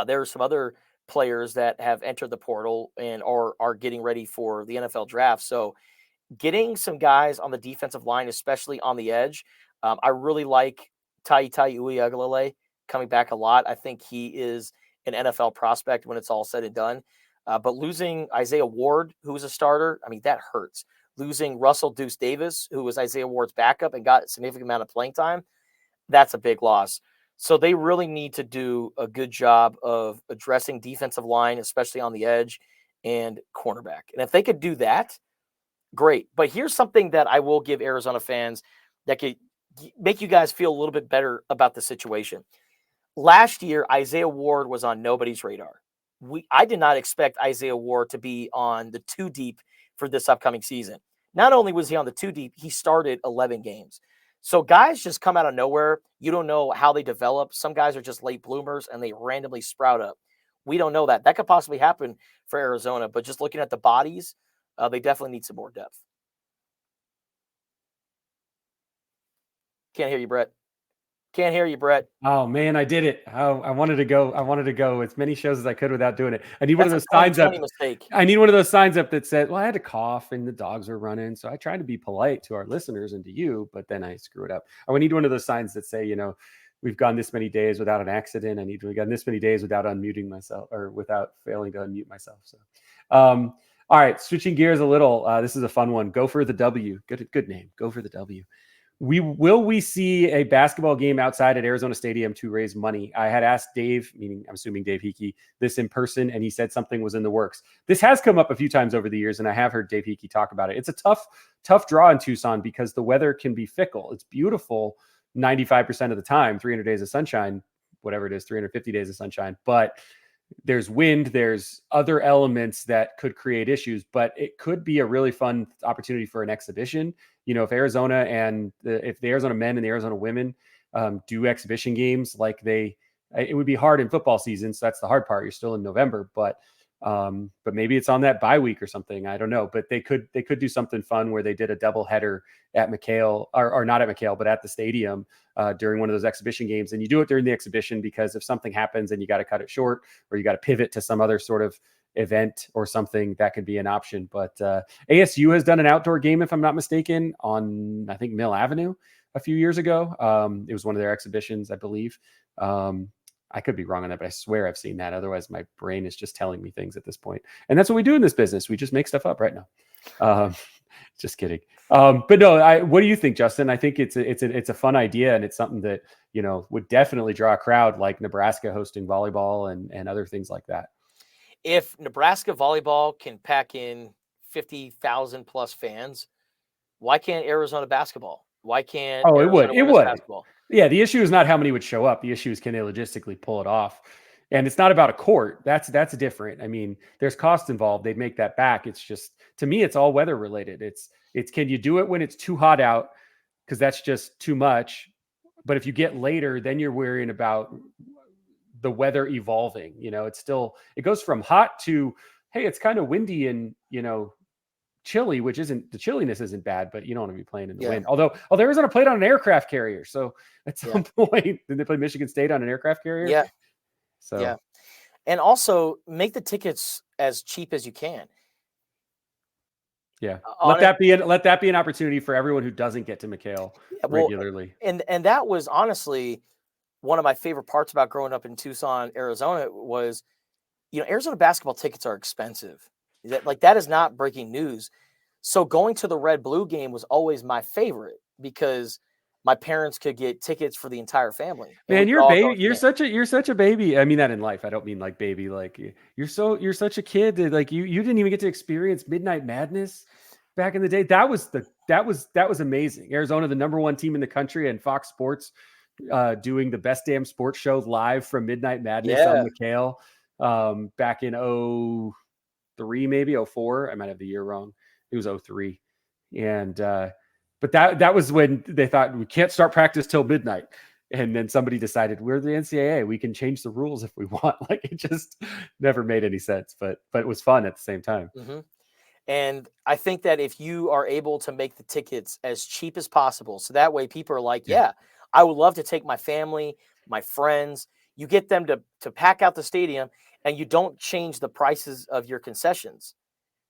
Speaker 2: There are some other players that have entered the portal and are getting ready for the NFL draft. So getting some guys on the defensive line, especially on the edge, I really like Taitai Uiagalelei coming back a lot. I think he is an NFL prospect when it's all said and done. But losing Isaiah Ward, who was a starter, I mean, that hurts. Losing Russell Deuce Davis, who was Isaiah Ward's backup and got a significant amount of playing time, that's a big loss. So they really need to do a good job of addressing defensive line, especially on the edge and cornerback. And if they could do that, great. But here's something that I will give Arizona fans that could make you guys feel a little bit better about the situation. Last year, Isaiah Ward was on nobody's radar. I did not expect Isaiah Ward to be on the 2 deep for this upcoming season. Not only was he on the 2 deep, he started 11 games. So guys just come out of nowhere. You don't know how they develop. Some guys are just late bloomers and they randomly sprout up. We don't know that. That could possibly happen for Arizona, but just looking at the bodies, they definitely need some more depth. Can't hear you, Brett. Can't hear you, Brett.
Speaker 1: Oh man, I did it. I wanted to go as many shows as I could without doing it. I need one of those signs up.
Speaker 2: Mistake.
Speaker 1: I need one of those signs up that said, well, I had to cough and the dogs were running. So I tried to be polite to our listeners and to you, but then I screw it up. I would need one of those signs that say, we've gone this many days without an accident. We've gone this many days without unmuting myself or without failing to unmute myself. So, all right, switching gears a little. This is a fun one. Go for the W. Good name. Go for the W. Will we see a basketball game outside at Arizona Stadium to raise money? I had asked Dave, meaning I'm assuming Dave Hickey, this in person, and he said something was in the works. This has come up a few times over the years, and I have heard Dave Hickey talk about it. It's a tough draw in Tucson because the weather can be fickle. It's beautiful 95% of the time, 300 days of sunshine, whatever it is, 350 days of sunshine. But there's wind, there's other elements that could create issues, but it could be a really fun opportunity for an exhibition. If Arizona and if the Arizona men and the Arizona women do exhibition games it would be hard in football season. So that's the hard part. You're still in November, but maybe it's on that bye week or something. I don't know, but they could do something fun where they did a double header at McHale or not at McHale, but at the stadium during one of those exhibition games. And you do it during the exhibition because if something happens and you got to cut it short or you got to pivot to some other sort of event or something, that could be an option. But ASU has done an outdoor game, if I'm not mistaken, on I think Mill Avenue a few years ago. It was one of their exhibitions, I believe. I could be wrong on that, but I swear I've seen that. Otherwise, my brain is just telling me things at this point. And that's what we do in this business. We just make stuff up right now. Just kidding. But no, what do you think, Justin? I think it's a fun idea, and it's something that would definitely draw a crowd, like Nebraska hosting volleyball and other things like that.
Speaker 2: If Nebraska volleyball can pack in 50,000 plus fans, why can't Arizona basketball? Why can't Arizona
Speaker 1: it would.
Speaker 2: Basketball?
Speaker 1: Yeah, the issue is not how many would show up. The issue is can they logistically pull it off? And it's not about a court. That's different. I mean, there's cost involved. They'd make that back. It's just, to me, it's all weather related. It's can you do it when it's too hot out? Because that's just too much. But if you get later, then you're worrying about the weather evolving. It goes from hot to, hey, it's kind of windy and chilly, which the chilliness isn't bad, but you don't want to be playing in the wind. Although Arizona played on an aircraft carrier, so at some point, did they play Michigan State on an aircraft carrier?
Speaker 2: Yeah.
Speaker 1: So
Speaker 2: yeah, and also make the tickets as cheap as you can.
Speaker 1: Yeah, let that be an opportunity for everyone who doesn't get to McHale regularly.
Speaker 2: And that was honestly one of my favorite parts about growing up in Tucson, Arizona, was Arizona basketball tickets are expensive. That is not breaking news. So going to the Red Blue game was always my favorite because my parents could get tickets for the entire family. And
Speaker 1: Man,
Speaker 2: we could
Speaker 1: you're a
Speaker 2: all go
Speaker 1: baby. You're such a baby. I mean that in life. I don't mean like baby. Like you're such a kid that like you didn't even get to experience Midnight Madness back in the day. That was amazing. Arizona, the number one team in the country, and Fox Sports doing the best damn sports show live from Midnight Madness on McHale back in 03, maybe 04. I might have the year wrong. It was 03. And but that was when they thought we can't start practice till midnight. And then somebody decided we're the NCAA. We can change the rules if we want. Like it just never made any sense, but it was fun at the same time.
Speaker 2: Mm-hmm. And I think that if you are able to make the tickets as cheap as possible, so that way people are like, yeah, I would love to take my family, my friends. You get them to pack out the stadium, and you don't change the prices of your concessions.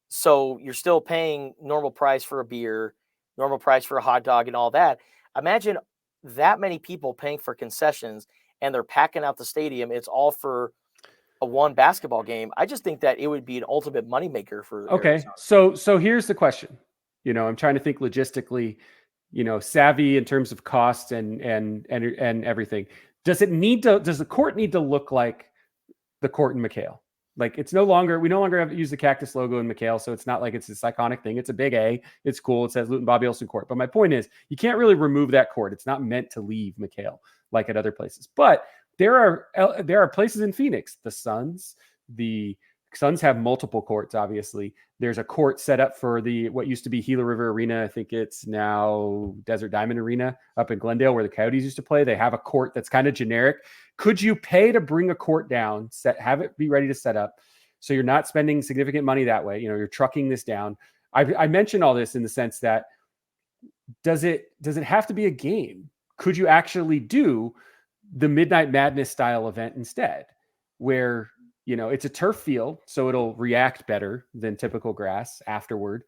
Speaker 2: So you're still paying normal price for a beer, normal price for a hot dog, and all that. Imagine that many people paying for concessions, and they're packing out the stadium. It's all for a one basketball game. I just think that it would be an ultimate moneymaker for
Speaker 1: Okay.
Speaker 2: Arizona.
Speaker 1: So here's the question. I'm trying to think logistically, savvy in terms of cost and everything. Does the court need to look like the court in McHale? Like we no longer have to use the cactus logo in McHale. So it's not like it's this iconic thing. It's a big A. It's cool. It says Luton Bobby Olson Court. But my point is you can't really remove that court. It's not meant to leave McHale like at other places. But there are places in Phoenix, the Suns have multiple courts. Obviously there's a court set up for what used to be Gila River Arena. I think it's now Desert Diamond Arena up in Glendale where the Coyotes used to play. They have a court that's kind of generic. Could you pay to bring a court down, have it be ready to set up? So you're not spending significant money that way. You're trucking this down. I mentioned all this in the sense that does it have to be a game? Could you actually do the Midnight Madness style event instead, where it's a turf field, so it'll react better than typical grass afterward?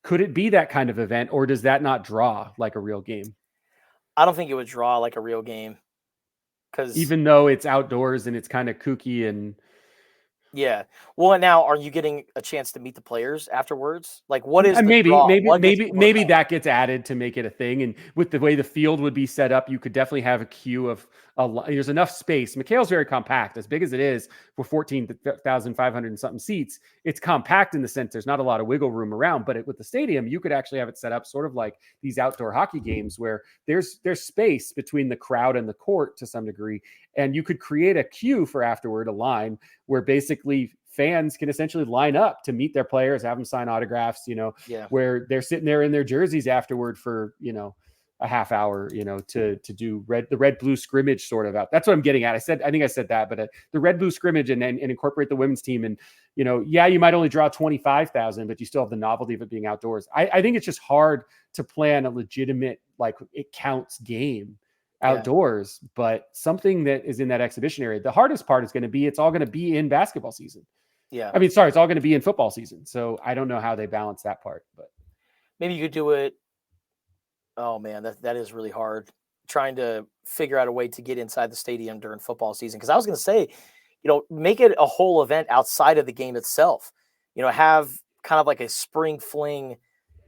Speaker 1: Could it be that kind of event, or does that not draw like a real game?
Speaker 2: I don't think it would draw like a real game, because
Speaker 1: even though it's outdoors and it's kind of kooky and
Speaker 2: yeah. Well, now are you getting a chance to meet the players afterwards? Like, what is
Speaker 1: maybe
Speaker 2: the
Speaker 1: that gets added to make it a thing. And with the way the field would be set up, you could definitely have a queue of there's enough space. McHale's very compact, as big as it is for 14,500 and something seats. It's compact in the sense there's not a lot of wiggle room around. But with the stadium, you could actually have it set up sort of like these outdoor hockey games where there's space between the crowd and the court to some degree, and you could create a queue for afterward, a line where basically fans can essentially line up to meet their players, have them sign autographs, where they're sitting there in their jerseys afterward for, a half hour, to do the red blue scrimmage sort of out. That's what I'm getting at. I think I said that, but the red blue scrimmage and incorporate the women's team. And, you might only draw 25,000, but you still have the novelty of it being outdoors. I think it's just hard to plan a legitimate, like it counts game outdoors, but something that is in that exhibition area. The hardest part is going to be, it's all going to be in basketball season.
Speaker 2: Yeah.
Speaker 1: It's all going to be in football season. So I don't know how they balance that part, but
Speaker 2: maybe you could do it. Oh man, that is really hard, trying to figure out a way to get inside the stadium during football season. Cause I was going to say, make it a whole event outside of the game itself, have kind of like a spring fling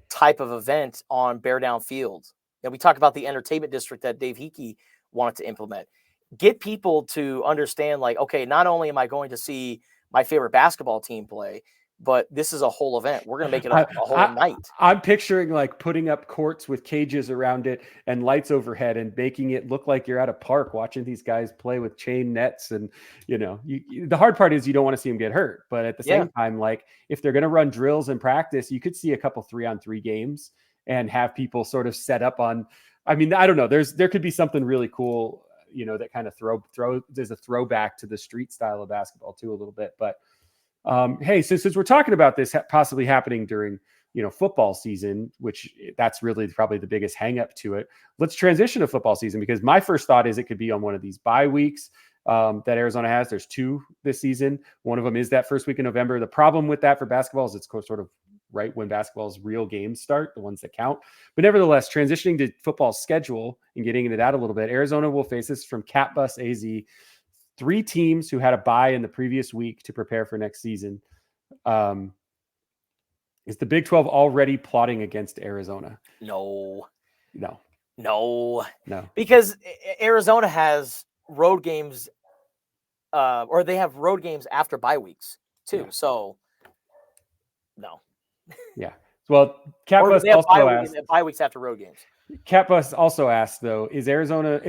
Speaker 2: type of event on Bear Down Field. And we talk about the entertainment district that Dave Hickey wanted to implement. Get people to understand, like, okay, not only am I going to see my favorite basketball team play, but this is a whole event. We're going to make it a whole night.
Speaker 1: I'm picturing like putting up courts with cages around it and lights overhead and making it look like you're at a park watching these guys play with chain nets. And, the hard part is you don't want to see them get hurt. But at the same time, like if they're going to run drills and practice, you could see a couple 3-on-3 games and have people sort of set up on, I don't know. There could be something really cool, that kind of there's a throwback to the street style of basketball too, a little bit. But hey, since we're talking about this possibly happening during, football season, which that's really probably the biggest hang up to it. Let's transition to football season, because my first thought is it could be on one of these bye weeks that Arizona has. There's 2 this season. One of them is that first week in November. The problem with that for basketball is it's sort of right when basketball's real games start, the ones that count. But nevertheless, transitioning to football's schedule and getting into that a little bit, Arizona will face this from Cat Bus AZ. 3 teams who had a bye in the previous week to prepare for next season. Is the Big 12 already plotting against Arizona?
Speaker 2: No. No,
Speaker 1: No.
Speaker 2: because Arizona has road games, or they have road games after bye weeks too.
Speaker 1: Yeah.
Speaker 2: So, no.
Speaker 1: Yeah. Well,
Speaker 2: Or
Speaker 1: Catbus
Speaker 2: they have
Speaker 1: also asked.
Speaker 2: bye weeks after road games.
Speaker 1: Catbus also asked though, is Arizona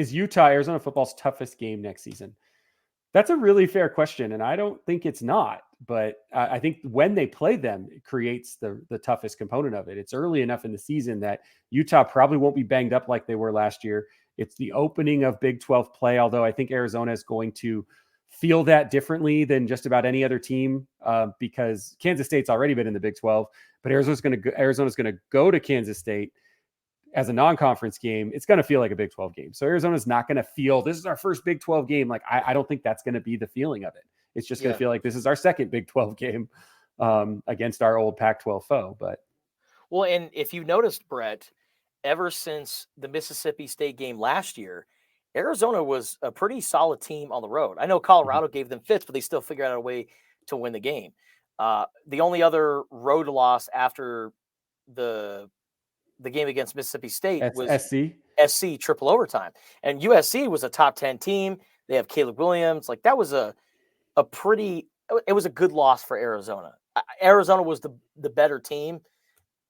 Speaker 1: football's toughest game next season? That's a really fair question, and I don't think it's not. But I think when they play them, it creates the toughest component of it. It's early enough in the season that Utah probably won't be banged up like they were last year. It's the opening of Big 12 play, although I think Arizona is going to feel that differently than just about any other team because Kansas State's already been in the Big 12, but Arizona's going to go to Kansas State as a non-conference game. It's going to feel like a Big 12 game. So Arizona's not going to feel this is our first Big 12 game. Like, I don't think that's going to be the feeling of it. It's just going to feel like this is our second Big 12 game against our old Pac-12 foe. But
Speaker 2: well, and if you noticed, Brett, ever since the Mississippi State game last year, Arizona was a pretty solid team on the road. I know Colorado gave them fits, but they still figured out a way to win the game. The only other road loss after the game against Mississippi State was SC triple overtime. And USC was a top 10 team. They have Caleb Williams. Like, that was it was a good loss for Arizona. Arizona was the better team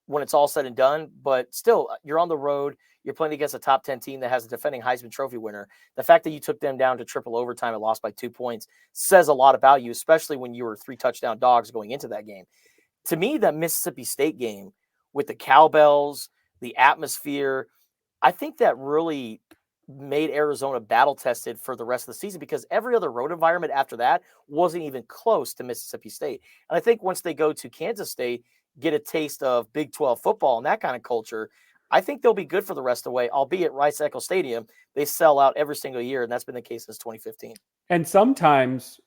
Speaker 2: when it's all said and done, but still, you're on the road. You're playing against a top 10 team that has a defending Heisman Trophy winner. The fact that you took them down to triple overtime and lost by 2 points says a lot about you, especially when you were 3 touchdown dogs going into that game. To me, that Mississippi State game with the cowbells, the atmosphere, I think that really made Arizona battle tested for the rest of the season because every other road environment after that wasn't even close to Mississippi State. And I think once they go to Kansas State, get a taste of Big 12 football and that kind of culture, I think they'll be good for the rest of the way, albeit Rice-Eccles Stadium, they sell out every single year, and that's been the case since 2015.
Speaker 1: And sometimes,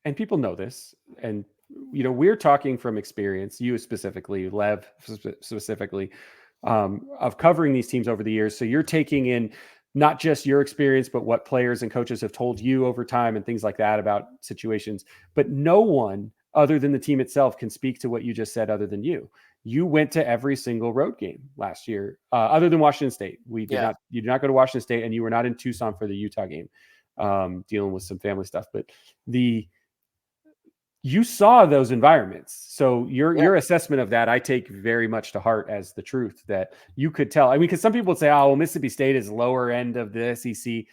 Speaker 1: and people know this, and we're talking from experience, you specifically, Lev specifically, of covering these teams over the years. So you're taking in not just your experience, but what players and coaches have told you over time and things like that about situations. But no one other than the team itself can speak to what you just said other than you. You went to every single road game last year, other than Washington State. You did not go to Washington State, and you were not in Tucson for the Utah game, dealing with some family stuff. But you saw those environments. So your assessment of that, I take very much to heart as the truth that you could tell. I mean, because some people would say, oh, well, Mississippi State is lower end of the SEC.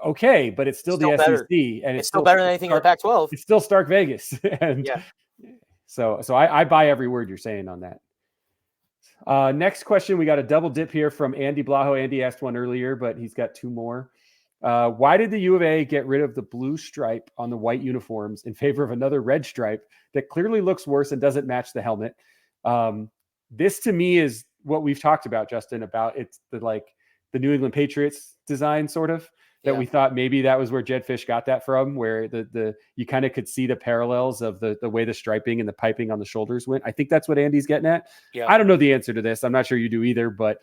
Speaker 1: Okay, but it's still the
Speaker 2: better.
Speaker 1: SEC, and
Speaker 2: it's still better than anything in the Pac-12.
Speaker 1: It's still Stark Vegas, and so I buy every word you're saying on that. Next question, we got a double dip here from Andy Blaho. Andy asked one earlier, but he's got 2 more. Why did the U of A get rid of the blue stripe on the white uniforms in favor of another red stripe that clearly looks worse and doesn't match the helmet? This to me is what we've talked about, Justin, about it's the New England Patriots design sort of. That we thought maybe that was where Jed Fish got that from, where you kind of could see the parallels of the way the striping and the piping on the shoulders went. I think that's what Andy's getting at.
Speaker 2: Yeah.
Speaker 1: I don't know the answer to this. I'm not sure you do either, but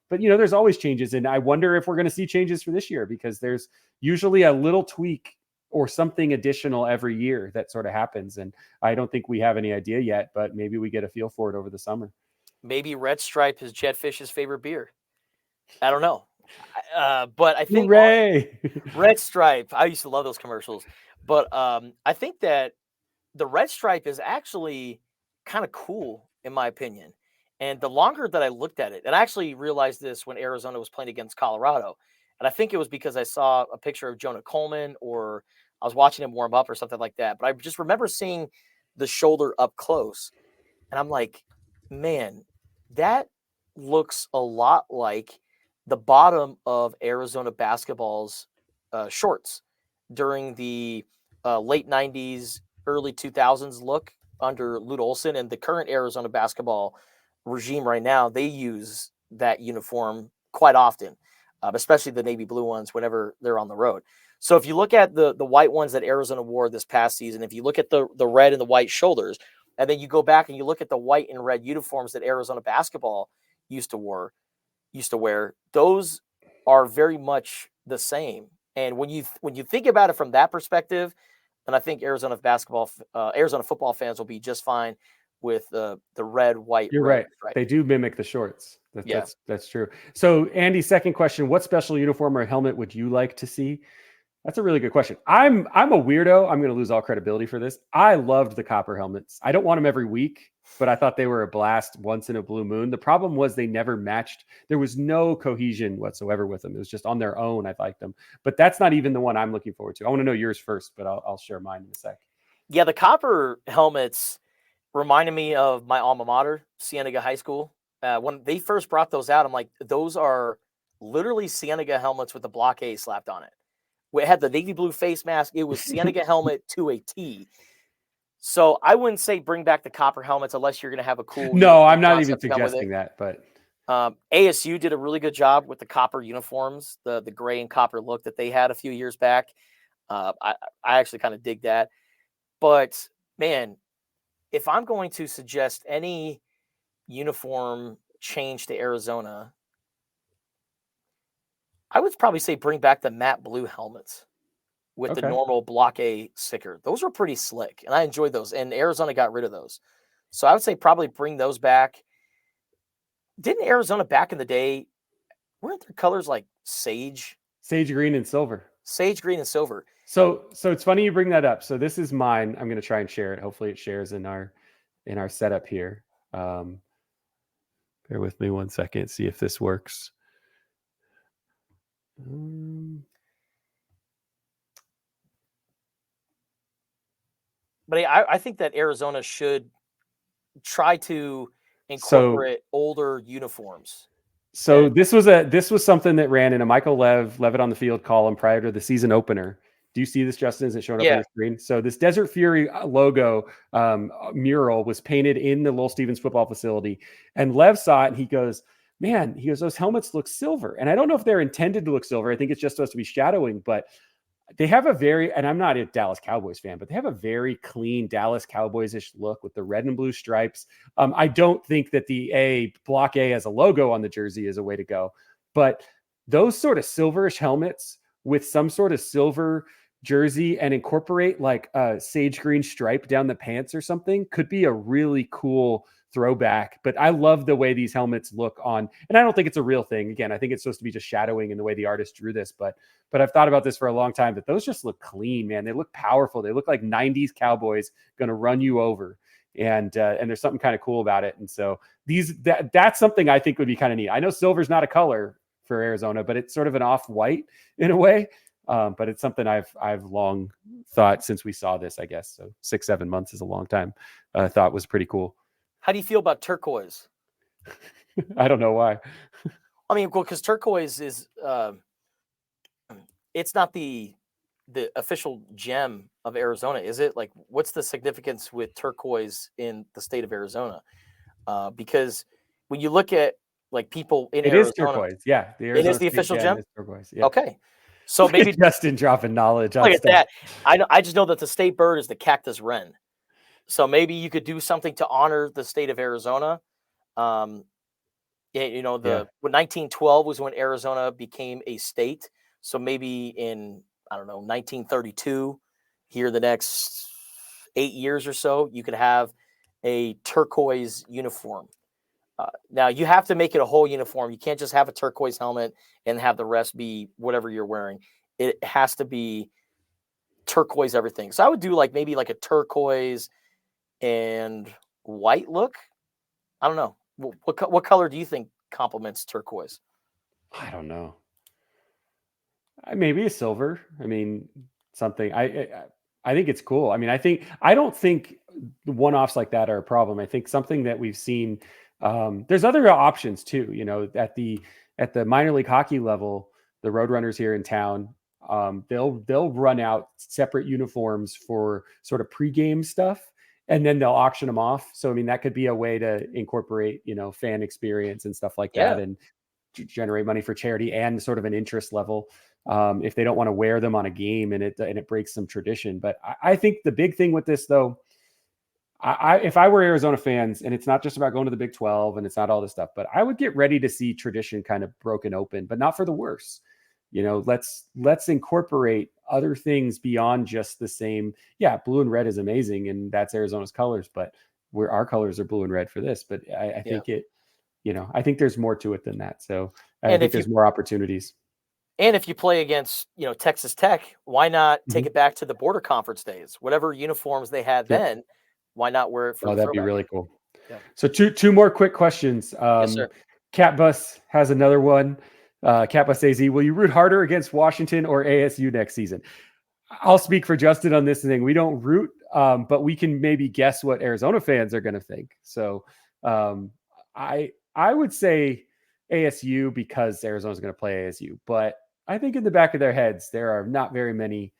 Speaker 1: there's always changes, and I wonder if we're going to see changes for this year because there's usually a little tweak or something additional every year that sort of happens, and I don't think we have any idea yet, but maybe we get a feel for it over the summer.
Speaker 2: Maybe red stripe is Jed Fish's favorite beer. I don't know. But I think red stripe, I used to love those commercials, but I think that the red stripe is actually kind of cool in my opinion. And the longer that I looked at it, and I actually realized this when Arizona was playing against Colorado, and I think it was because I saw a picture of Jonah Coleman or I was watching him warm up or something like that. But I just remember seeing the shoulder up close, and I'm like, man, that looks a lot like the bottom of Arizona basketball's shorts during the late 90s, early 2000s look under Lute Olson, and the current Arizona basketball regime right now, they use that uniform quite often, especially the navy blue ones whenever they're on the road. So if you look at the white ones that Arizona wore this past season, if you look at the red and the white shoulders, and then you go back and you look at the white and red uniforms that Arizona basketball used to wear, those are very much the same. And when you think about it from that perspective, then I think Arizona football fans will be just fine with the red, white.
Speaker 1: You're
Speaker 2: red,
Speaker 1: right. They do mimic the shorts. That's true. So Andy, second question, what special uniform or helmet would you like to see? That's a really good question. I'm a weirdo. I'm going to lose all credibility for this. I loved the copper helmets. I don't want them every week, but I thought they were a blast once in a blue moon. The problem was they never matched. There was no cohesion whatsoever with them. It was just on their own. I liked them, but that's not even the one I'm looking forward to. I want to know yours first, but I'll share mine in a sec.
Speaker 2: Yeah, the copper helmets reminded me of my alma mater, Cienega High School. When they first brought those out, I'm like, those are literally Cienega helmets with the block A slapped on it. It had the navy blue face mask. It was Cienega helmet to a T. So I wouldn't say bring back the copper helmets unless you're going to have a cool.
Speaker 1: No, I'm not even suggesting that, but
Speaker 2: ASU did a really good job with the copper uniforms, the gray and copper look that they had a few years back. I actually kind of dig that. But man, if I'm going to suggest any uniform change to Arizona, I would probably say bring back the matte blue helmets with the normal block A sticker. Those were pretty slick, and I enjoyed those. And Arizona got rid of those. So I would say probably bring those back. Didn't Arizona back in the day, weren't their colors like sage
Speaker 1: green and silver?
Speaker 2: Sage green and silver.
Speaker 1: So it's funny you bring that up. So this is mine. I'm going to try and share it. Hopefully it shares in our setup here. Bear with me 1 second. See if this works.
Speaker 2: But I think that Arizona should try to incorporate older uniforms.
Speaker 1: So this was something that ran in a Michael Levitt on the Field column prior to the season opener. Do you see this, Justin? Is it showing up on your screen? So this Desert Fury logo mural was painted in the Lowell Stevens football facility, and Lev saw it and he goes, man, those helmets look silver. And I don't know if they're intended to look silver. I think it's just supposed to be shadowing, but they have and I'm not a Dallas Cowboys fan, but they have a very clean Dallas Cowboys-ish look with the red and blue stripes. I don't think that the block A as a logo on the jersey is a way to go, but those sort of silverish helmets with some sort of silver jersey and incorporate like a sage green stripe down the pants or something could be a really cool throwback. But I love the way these helmets look on, and I don't think it's a real thing. Again, I think it's supposed to be just shadowing in the way the artist drew this, but I've thought about this for a long time, that those just look clean, man. They look powerful. They look like 90s Cowboys going to run you over. And there's something kind of cool about it. And so that's something I think would be kind of neat. I know silver's not a color for Arizona, but it's sort of an off-white in a way. But it's something I've long thought since we saw this, I guess. So 6-7 months is a long time. Thought was pretty cool.
Speaker 2: How do you feel about turquoise?
Speaker 1: I don't know why.
Speaker 2: I mean, well, because turquoise is it's not the official gem of Arizona, is it? Like, what's the significance with turquoise in the state of Arizona? Because when you look at like people in Arizona,
Speaker 1: it is turquoise. Yeah,
Speaker 2: it is the official gem.
Speaker 1: Is turquoise. Yeah.
Speaker 2: Okay, so maybe
Speaker 1: Justin dropping knowledge.
Speaker 2: Look at that. I just know that the state bird is the cactus wren. So maybe you could do something to honor the state of Arizona. When 1912 was when Arizona became a state. So maybe in, 1932, here the next 8 years or so, you could have a turquoise uniform. Now, you have to make it a whole uniform. You can't just have a turquoise helmet and have the rest be whatever you're wearing. It has to be turquoise everything. So I would do maybe a turquoise and white look. I don't know. What color do you think complements turquoise?
Speaker 1: I don't know. Maybe a silver. I mean, something. I think it's cool. I mean, I don't think one-offs like that are a problem. I think something that we've seen. There's other options too. At the minor league hockey level, the Roadrunners here in town, they'll run out separate uniforms for sort of pregame stuff, and then they'll auction them off. So, I mean, that could be a way to incorporate, fan experience and stuff like that, and generate money for charity and sort of an interest level. If they don't want to wear them on a game and it breaks some tradition. But I think the big thing with this, though, if I were Arizona fans, and it's not just about going to the Big 12 and it's not all this stuff, but I would get ready to see tradition kind of broken open, but not for the worse. Let's incorporate other things beyond just the same. Yeah, blue and red is amazing, and that's Arizona's colors, but our colors are blue and red for this. But I think I think there's more to it than that. So I
Speaker 2: And
Speaker 1: think there's more opportunities.
Speaker 2: And if you play against, Texas Tech, why not take
Speaker 1: Mhm.
Speaker 2: it back to the border conference days? Whatever uniforms they had
Speaker 1: Yep.
Speaker 2: then, why not wear it for
Speaker 1: Oh,
Speaker 2: the
Speaker 1: that'd be
Speaker 2: throwback
Speaker 1: really
Speaker 2: game?
Speaker 1: cool.
Speaker 2: Yeah.
Speaker 1: So two more quick questions.
Speaker 2: Yes, sir.
Speaker 1: Cat Bus has another one. Cat Bus AZ, will you root harder against Washington or ASU next season? I'll speak for Justin on this thing. We don't root, but we can maybe guess what Arizona fans are going to think. So I would say ASU because Arizona's going to play ASU, but I think in the back of their heads there are not very many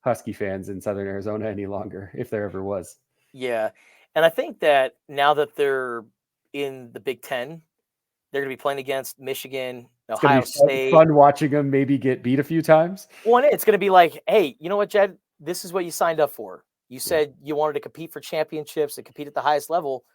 Speaker 1: Husky fans in Southern Arizona any longer, if there ever was.
Speaker 2: Yeah. And I think that now that they're in the Big Ten, they're going to be playing against Michigan,
Speaker 1: It's going
Speaker 2: Ohio
Speaker 1: to be
Speaker 2: State.
Speaker 1: fun watching them maybe get beat a few times.
Speaker 2: Well, and it's going to be like, hey, you know what, Jed? This is what you signed up for. You said you wanted to compete for championships and compete at the highest level.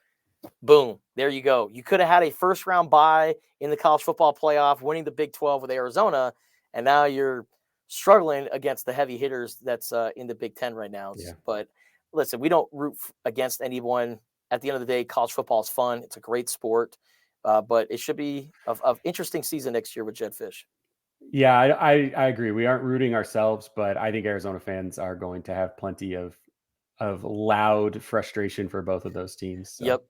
Speaker 2: Boom. There you go. You could have had a first round bye in the college football playoff, winning the Big 12 with Arizona, and now you're struggling against the heavy hitters that's in the Big 10 right now.
Speaker 1: Yeah.
Speaker 2: But listen, we don't root against anyone. At the end of the day, college football is fun. It's a great sport, but it should be of interesting season next year with Jed Fish.
Speaker 1: Yeah, I agree. We aren't rooting ourselves, but I think Arizona fans are going to have plenty of loud frustration for both of those teams. So.
Speaker 2: Yep.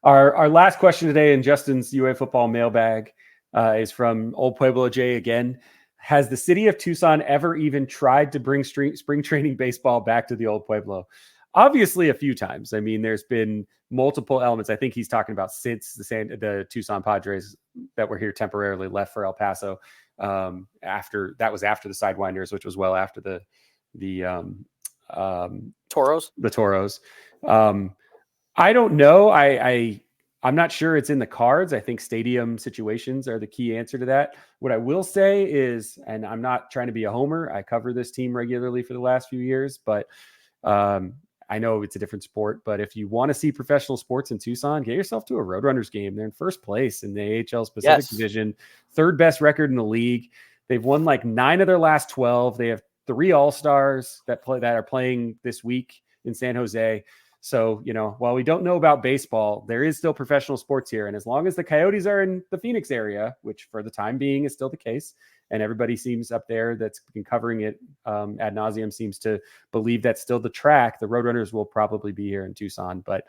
Speaker 1: Our last question today in Justin's UA football mailbag is from Old Pueblo J again. Has the city of Tucson ever even tried to bring spring training baseball back to the Old Pueblo? Obviously, a few times. I mean, there's been multiple elements. I think he's talking about since the Tucson Padres that were here temporarily left for El Paso. After the Sidewinders, which was well after the
Speaker 2: Toros.
Speaker 1: The Toros. I don't know. I'm not sure it's in the cards. I think stadium situations are the key answer to that. What I will say is, and I'm not trying to be a homer, I cover this team regularly for the last few years, but I know it's a different sport. But if you want to see professional sports in Tucson, get yourself to a Roadrunners game. They're in first place in the AHL Pacific Division, third best record in the league. They've won like 9 of their last 12. They have 3 All-Stars that are playing this week in San Jose. So, while we don't know about baseball, there is still professional sports here. And as long as the Coyotes are in the Phoenix area, which for the time being is still the case, and everybody seems up there that's been covering it ad nauseum seems to believe that's still the track, the Roadrunners will probably be here in Tucson. But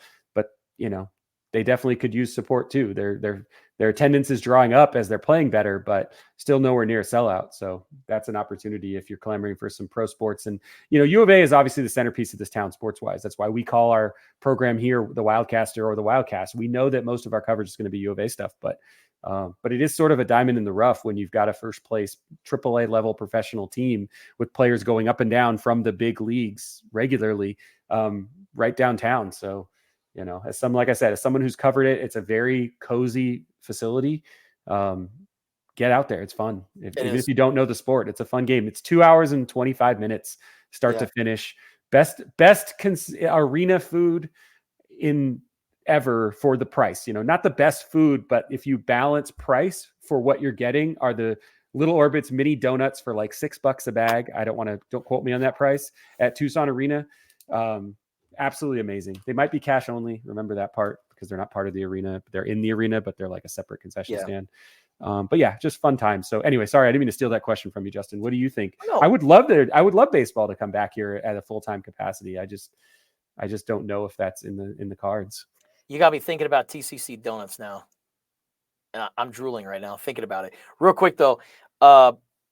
Speaker 1: they definitely could use support too. Their attendance is drawing up as they're playing better, but still nowhere near a sellout. So that's an opportunity if you're clamoring for some pro sports. And, U of A is obviously the centerpiece of this town sports wise. That's why we call our program here the Wildcaster or the Wildcast. We know that most of our coverage is going to be U of A stuff, but it is sort of a diamond in the rough when you've got a first place AAA level professional team with players going up and down from the big leagues regularly right downtown. So, as someone who's covered it, it's a very cozy facility. Get out there. It's fun. Even if you don't know the sport, it's a fun game. It's 2 hours and 25 minutes, start to finish. Best arena food in ever for the price, not the best food, but if you balance price for what you're getting are the Little Orbits mini donuts for like $6 a bag. Don't quote me on that price at Tucson Arena. Absolutely amazing. They might be cash only. Remember that part because they're not part of the arena. They're in the arena, but they're like a separate concession stand. But yeah, just fun time. So anyway, sorry, I didn't mean to steal that question from you, Justin. What do you think?
Speaker 2: No.
Speaker 1: I would love baseball to come back here at a full-time capacity. I just don't know if that's in the cards.
Speaker 2: You got me thinking about TCC donuts now. And I'm drooling right now thinking about it. Real quick though,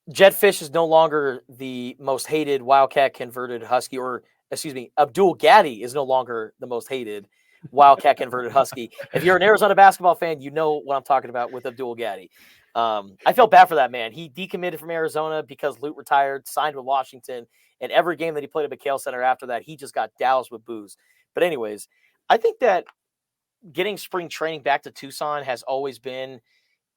Speaker 2: Jed Fish is no longer the most hated Wildcat converted Husky, or excuse me, Abdul Gaddy is no longer the most hated Wildcat converted Husky. If you're an Arizona basketball fan, you know what I'm talking about with Abdul Gaddy. I felt bad for that man. He decommitted from Arizona because Lute retired, signed with Washington, and every game that he played at McHale Center after that, he just got doused with booze. But anyways, I think that getting spring training back to Tucson has always been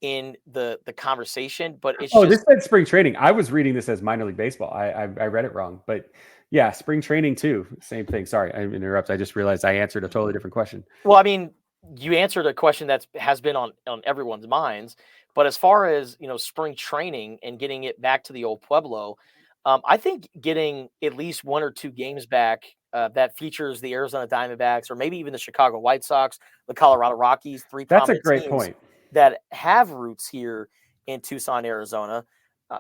Speaker 2: in the conversation, but it's
Speaker 1: this said spring training. I was reading this as minor league baseball. I read it wrong, but yeah, spring training too. Same thing. Sorry, I interrupted. I just realized I answered a totally different question.
Speaker 2: Well, I mean, you answered a question that has been on everyone's minds, but as far as, spring training and getting it back to the Old Pueblo, I think getting at least 1 or 2 games back that features the Arizona Diamondbacks or maybe even the Chicago White Sox, the Colorado Rockies, 3
Speaker 1: That's a
Speaker 2: prominent
Speaker 1: great
Speaker 2: teams.
Speaker 1: point.
Speaker 2: that have roots here in Tucson, Arizona.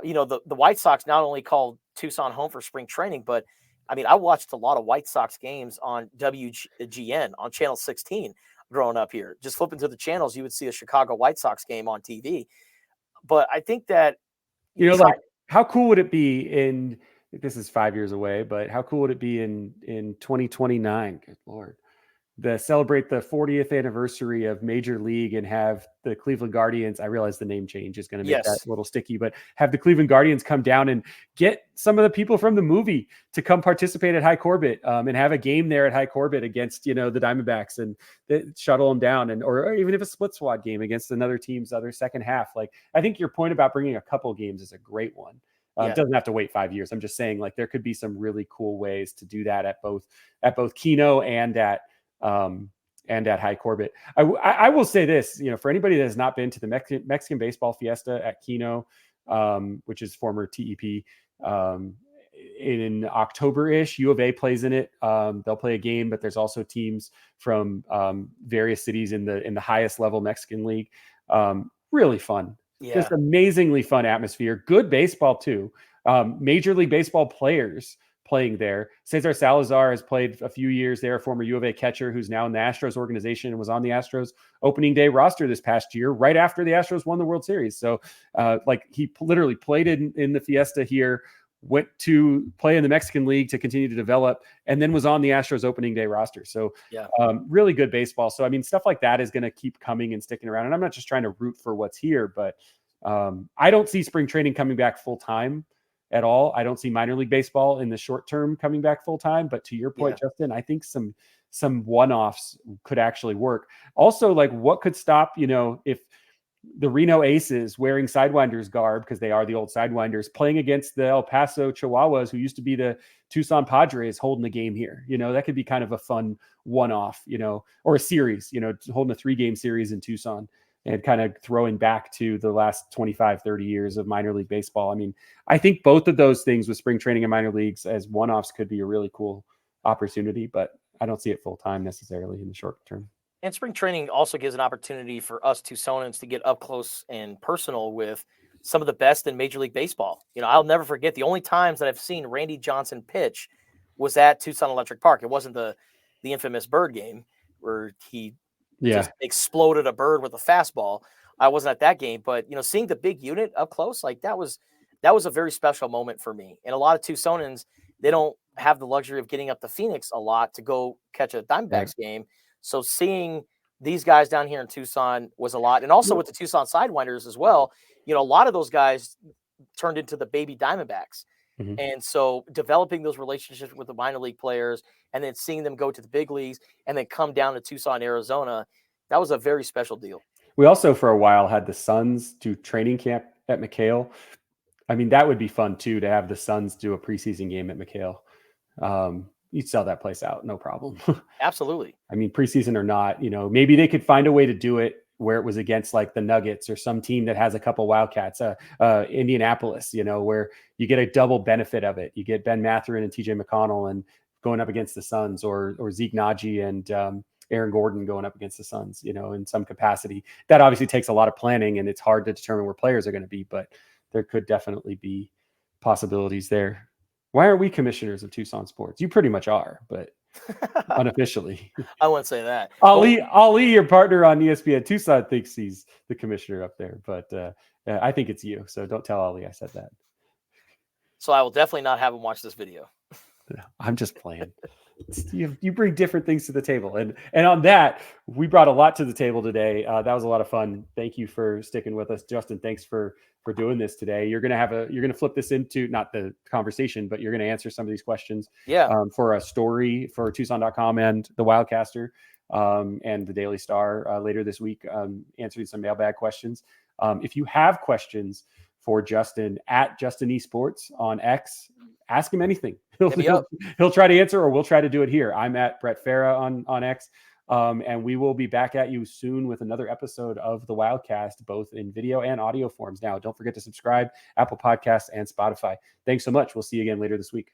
Speaker 2: The White Sox not only called Tucson home for spring training, but I mean, I watched a lot of White Sox games on WGN on Channel 16 growing up here. Just flipping through the channels, you would see a Chicago White Sox game on TV. But I think that
Speaker 1: like, how cool would it be this is 5 years away, but how cool would it be in 2029? Good Lord. Celebrate the 40th anniversary of Major League and have the Cleveland Guardians. I realize the name change is going to make that a little sticky, but have the Cleveland Guardians come down and get some of the people from the movie to come participate at High Corbett and have a game there at High Corbett against, the Diamondbacks and shuttle them down or even if a split squad game against another team's other second half. Like, I think your point about bringing a couple games is a great one. It doesn't have to wait 5 years. I'm just saying, like, there could be some really cool ways to do that at both Keno and at High Corbett. I will say this, for anybody that has not been to the Mexican Baseball Fiesta at Keno, which is former TEP, in October-ish, U of A plays in it. They'll play a game, but there's also teams from various cities in the highest level Mexican league. Really fun. Yeah. Just amazingly fun atmosphere. Good baseball too. Major League Baseball players playing there. Cesar Salazar has played a few years there, former U of A catcher who's now in the Astros organization and was on the Astros opening day roster this past year, right after the Astros won the World Series. So he literally played in the Fiesta here, went to play in the Mexican League to continue to develop, and then was on the Astros opening day roster. So really good baseball. So, I mean, stuff like that is going to keep coming and sticking around. And I'm not just trying to root for what's here, but I don't see spring training coming back full time at all. I don't see minor league baseball in the short term coming back full time. But to your point, Justin, I think some one-offs could actually work. Also, like, what could stop, if the Reno Aces wearing Sidewinders garb, because they are the old Sidewinders, playing against the El Paso Chihuahuas, who used to be the Tucson Padres, holding the game here. That could be kind of a fun one-off, or a series, holding a 3-game series in Tucson and kind of throwing back to the last 25, 30 years of minor league baseball. I mean, I think both of those things with spring training and minor leagues as one-offs could be a really cool opportunity, but I don't see it full-time necessarily in the short term.
Speaker 2: And spring training also gives an opportunity for us Tucsonans to get up close and personal with some of the best in Major League Baseball. I'll never forget the only times that I've seen Randy Johnson pitch was at Tucson Electric Park. It wasn't the infamous Bird game where he just exploded a bird with a fastball. I wasn't at that game, but seeing the big unit up close, like that was a very special moment for me. And a lot of Tucsonans, they don't have the luxury of getting up to Phoenix a lot to go catch a Diamondbacks game. So seeing these guys down here in Tucson was a lot. And also with the Tucson Sidewinders as well, a lot of those guys turned into the baby Diamondbacks. Mm-hmm. And so developing those relationships with the minor league players and then seeing them go to the big leagues and then come down to Tucson, Arizona, that was a very special deal.
Speaker 1: We also, for a while, had the Suns do training camp at McHale. I mean, that would be fun too, to have the Suns do a preseason game at McHale. You'd sell that place out, no problem.
Speaker 2: Absolutely.
Speaker 1: I mean, preseason or not, maybe they could find a way to do it where it was against like the Nuggets or some team that has a couple Wildcats, Indianapolis, where you get a double benefit of it. You get Ben Mathurin and TJ McConnell and going up against the Suns, or Zeke Naji and Aaron Gordon going up against the Suns, in some capacity. That obviously takes a lot of planning and it's hard to determine where players are going to be, but there could definitely be possibilities there. Why aren't we commissioners of Tucson sports? You pretty much are, but unofficially.
Speaker 2: I wouldn't say that.
Speaker 1: Ali, your partner on ESPN Tucson, thinks he's the commissioner up there, but I think it's you. So don't tell Ali I said that.
Speaker 2: So I will definitely not have him watch this video.
Speaker 1: I'm just playing. You bring different things to the table, and on that, we brought a lot to the table today. That was a lot of fun. Thank you for sticking with us, Justin. Thanks for doing this today. You're gonna flip this into not the conversation, but you're gonna answer some of these questions. For a story for Tucson.com and the Wildcaster and the Daily Star later this week, answering some mailbag questions. If you have questions for Justin at Justin Esports on X, ask him anything. He'll try to answer, or we'll try to do it here. I'm at Brett Fera on X. And we will be back at you soon with another episode of the Wildcast, both in video and audio forms. Now, don't forget to subscribe, Apple Podcasts and Spotify. Thanks so much. We'll see you again later this week.